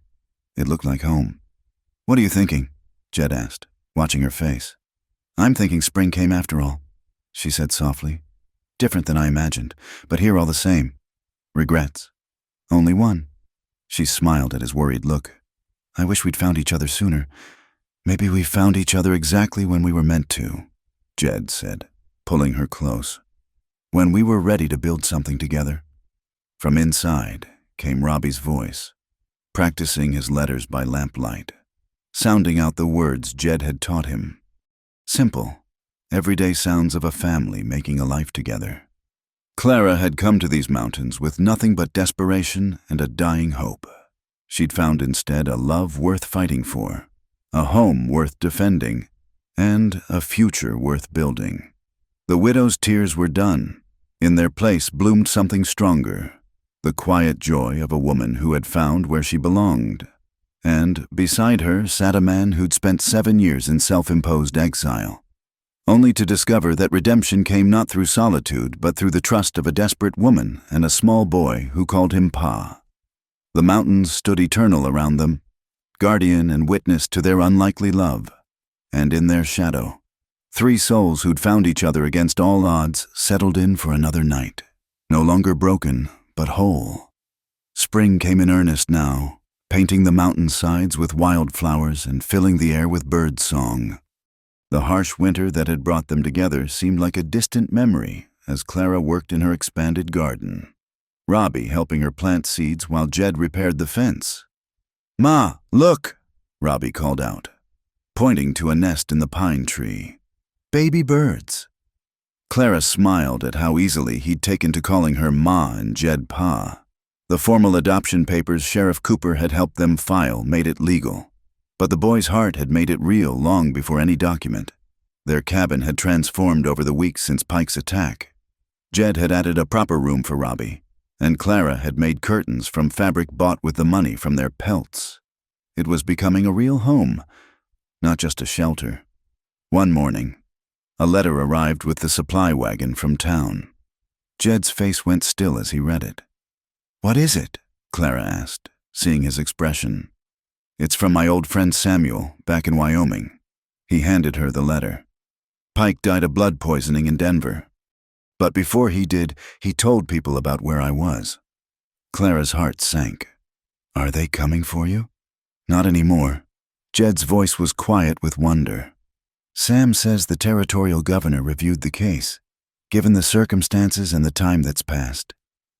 It looked like home. "What are you thinking?" Jed asked, watching her face. "I'm thinking spring came after all," she said softly. "Different than I imagined, but here all the same. Regrets? Only one." She smiled at his worried look. "I wish we'd found each other sooner. Maybe we found each other exactly when we were meant to," Jed said, pulling her close. "When we were ready to build something together." From inside came Robbie's voice, practicing his letters by lamplight, sounding out the words Jed had taught him. Simple, everyday sounds of a family making a life together. Clara had come to these mountains with nothing but desperation and a dying hope. She'd found instead a love worth fighting for, a home worth defending, and a future worth building. The widow's tears were done. In their place bloomed something stronger, the quiet joy of a woman who had found where she belonged. And beside her sat a man who'd spent 7 years in self-imposed exile, only to discover that redemption came not through solitude but through the trust of a desperate woman and a small boy who called him Pa. The mountains stood eternal around them, guardian and witness to their unlikely love. And in their shadow, 3 souls who'd found each other against all odds settled in for another night, no longer broken, but whole. Spring came in earnest now, painting the mountainsides with wildflowers and filling the air with bird song. The harsh winter that had brought them together seemed like a distant memory as Clara worked in her expanded garden, Robbie helping her plant seeds while Jed repaired the fence. "Ma, look!" Robbie called out, pointing to a nest in the pine tree. "Baby birds." Clara smiled at how easily he'd taken to calling her Ma and Jed Pa. The formal adoption papers Sheriff Cooper had helped them file made it legal, but the boy's heart had made it real long before any document. Their cabin had transformed over the weeks since Pike's attack. Jed had added a proper room for Robbie, and Clara had made curtains from fabric bought with the money from their pelts. It was becoming a real home, not just a shelter. One morning, a letter arrived with the supply wagon from town. Jed's face went still as he read it. "What is it?" Clara asked, seeing his expression. "It's from my old friend Samuel, back in Wyoming." He handed her the letter. "Pike died of blood poisoning in Denver. But before he did, he told people about where I was." Clara's heart sank. "Are they coming for you?" "Not anymore." Jed's voice was quiet with wonder. "Sam says the territorial governor reviewed the case, given the circumstances and the time that's passed.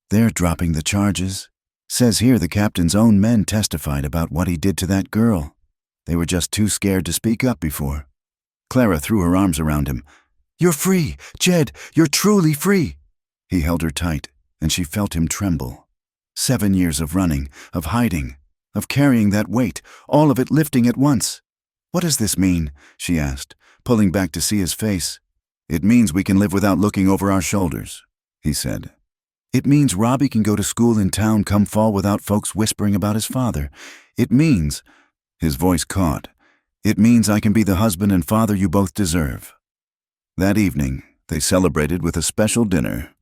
They're dropping the charges. Says here the captain's own men testified about what he did to that girl. They were just too scared to speak up before." Clara threw her arms around him. "You're free, Jed, you're truly free." He held her tight, and she felt him tremble. 7 years of running, of hiding, of carrying that weight, all of it lifting at once. "What does this mean?" she asked, pulling back to see his face. "It means we can live without looking over our shoulders," he said. "It means Robbie can go to school in town come fall without folks whispering about his father. It means," his voice caught, "it means I can be the husband and father you both deserve." That evening, they celebrated with a special dinner.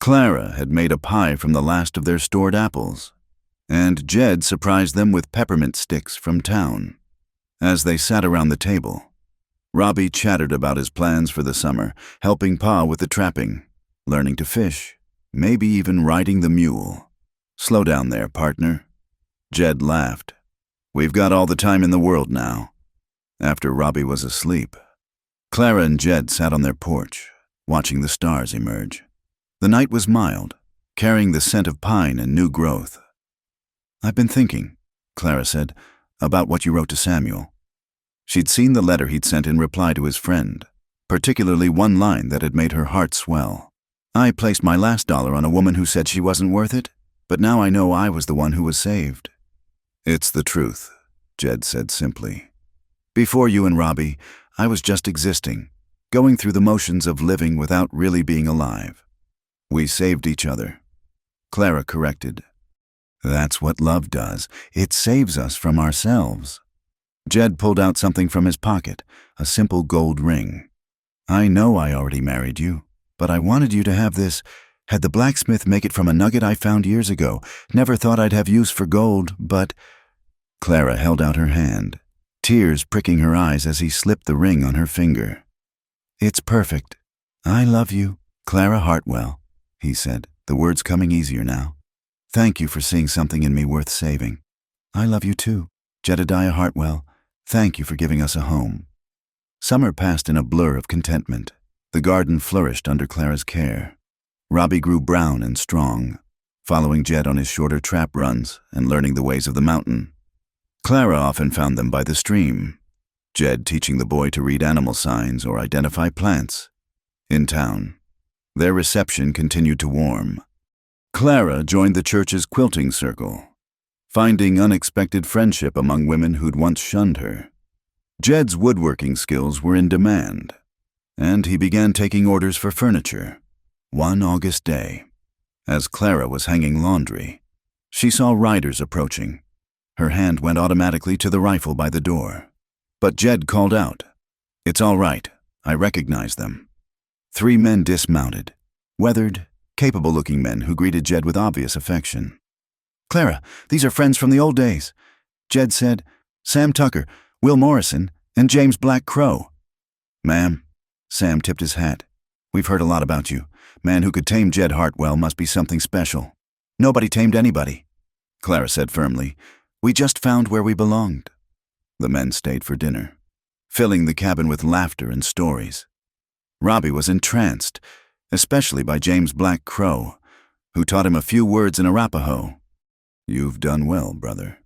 Clara had made a pie from the last of their stored apples, and Jed surprised them with peppermint sticks from town. As they sat around the table, Robbie chattered about his plans for the summer, helping Pa with the trapping, learning to fish, maybe even riding the mule. "Slow down there, partner." Jed laughed. "We've got all the time in the world now." After Robbie was asleep, Clara and Jed sat on their porch, watching the stars emerge. The night was mild, carrying the scent of pine and new growth. "I've been thinking," Clara said, "about what you wrote to Samuel." She'd seen the letter he'd sent in reply to his friend, particularly one line that had made her heart swell. "I placed my last dollar on a woman who said she wasn't worth it, but now I know I was the one who was saved." "It's the truth," Jed said simply. "Before you and Robbie, I was just existing, going through the motions of living without really being alive. We saved each other." Clara corrected. "That's what love does. It saves us from ourselves." Jed pulled out something from his pocket, a simple gold ring. "I know I already married you, but I wanted you to have this. Had the blacksmith make it from a nugget I found years ago. Never thought I'd have use for gold, but—" Clara held out her hand, tears pricking her eyes as he slipped the ring on her finger. "It's perfect. I love you, Clara Hartwell," he said, the words coming easier now. "Thank you for seeing something in me worth saving. I love you too, Jedediah Hartwell. Thank you for giving us a home." Summer passed in a blur of contentment. The garden flourished under Clara's care. Robbie grew brown and strong, following Jed on his shorter trap runs and learning the ways of the mountain. Clara often found them by the stream, Jed teaching the boy to read animal signs or identify plants. In town, their reception continued to warm. Clara joined the church's quilting circle, finding unexpected friendship among women who'd once shunned her. Jed's woodworking skills were in demand, and he began taking orders for furniture. One August day, as Clara was hanging laundry, she saw riders approaching. Her hand went automatically to the rifle by the door. But Jed called out, "It's all right, I recognize them." 3 men dismounted, weathered, capable-looking men who greeted Jed with obvious affection. "Clara, these are friends from the old days," Jed said, Sam Tucker, Will Morrison, and James Black Crow. Ma'am, Sam tipped his hat. We've heard a lot about you. Man who could tame Jed Hartwell must be something special. Nobody tamed anybody, Clara said firmly. We just found where we belonged. The men stayed for dinner, filling the cabin with laughter and stories. Robbie was entranced, especially by James Black Crow, who taught him a few words in Arapaho. You've done well, brother,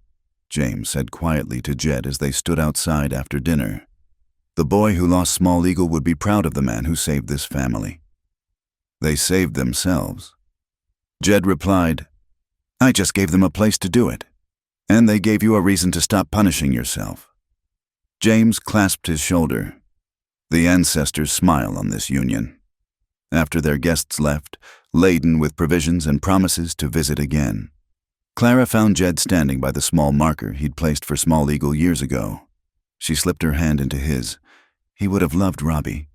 James said quietly to Jed as they stood outside after dinner. The boy who lost Small Eagle would be proud of the man who saved this family. They saved themselves. Jed replied, I just gave them a place to do it, and they gave you a reason to stop punishing yourself. James clasped his shoulder. The ancestors smile on this union. After their guests left, laden with provisions and promises to visit again, Clara found Jed standing by the small marker he'd placed for Small Eagle years ago. She slipped her hand into his. He would have loved Robbie,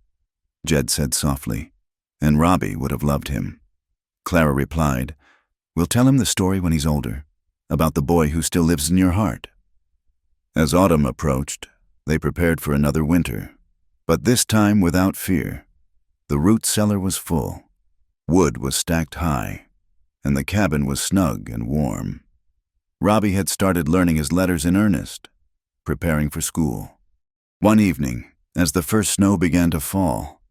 Jed said softly, and Robbie would have loved him. Clara replied, We'll tell him the story when he's older, about the boy who still lives in your heart. As autumn approached, they prepared for another winter, but this time without fear. The root cellar was full, wood was stacked high, and the cabin was snug and warm. Robbie had started learning his letters in earnest, preparing for school. One evening, as the first snow began to fall,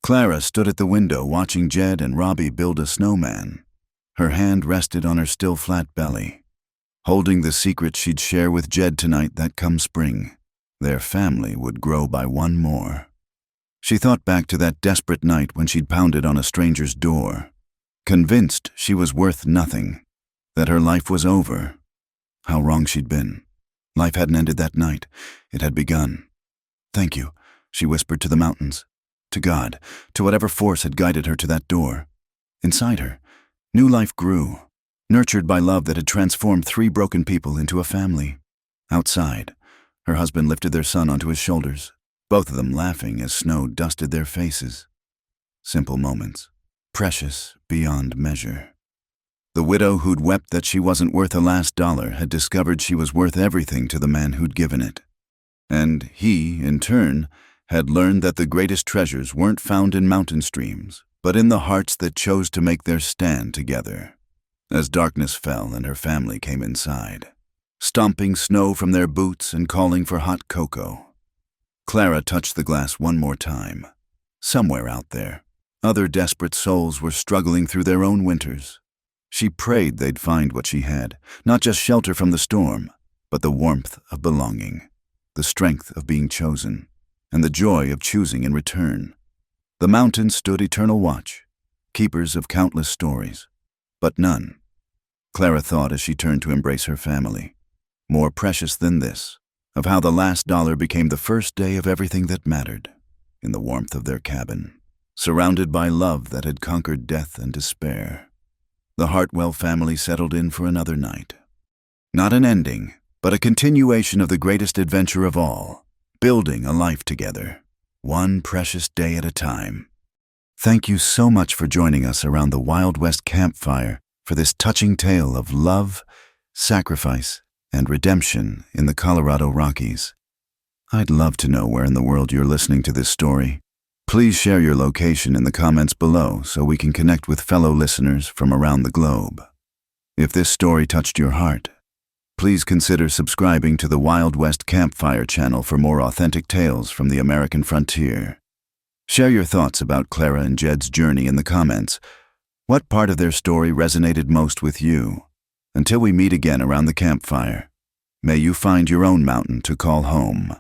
Clara stood at the window watching Jed and Robbie build a snowman. Her hand rested on her still flat belly, holding the secret she'd share with Jed tonight that come spring, their family would grow by one more. She thought back to that desperate night when she'd pounded on a stranger's door, convinced she was worth nothing, that her life was over. How wrong she'd been. Life hadn't ended that night. It had begun. Thank you, she whispered to the mountains, to God, to whatever force had guided her to that door. Inside her, new life grew, nurtured by love that had transformed 3 broken people into a family. Outside, her husband lifted their son onto his shoulders, both of them laughing as snow dusted their faces. Simple moments, precious beyond measure. The widow who'd wept that she wasn't worth a last dollar had discovered she was worth everything to the man who'd given it. And he, in turn, had learned that the greatest treasures weren't found in mountain streams, but in the hearts that chose to make their stand together. As darkness fell and her family came inside, stomping snow from their boots and calling for hot cocoa, Clara touched the glass one more time. Somewhere out there, other desperate souls were struggling through their own winters. She prayed they'd find what she had, not just shelter from the storm, but the warmth of belonging, the strength of being chosen, and the joy of choosing in return. The mountains stood eternal watch, keepers of countless stories, but none, Clara thought as she turned to embrace her family, more precious than this, of how the last dollar became the first day of everything that mattered, in the warmth of their cabin, surrounded by love that had conquered death and despair. The Hartwell family settled in for another night. Not an ending, but a continuation of the greatest adventure of all, building a life together, one precious day at a time. Thank you so much for joining us around the Wild West Campfire for this touching tale of love, sacrifice, and redemption in the Colorado Rockies. I'd love to know where in the world you're listening to this story. Please share your location in the comments below so we can connect with fellow listeners from around the globe. If this story touched your heart, please consider subscribing to the Wild West Campfire channel for more authentic tales from the American frontier. Share your thoughts about Clara and Jed's journey in the comments. What part of their story resonated most with you? Until we meet again around the campfire, may you find your own mountain to call home.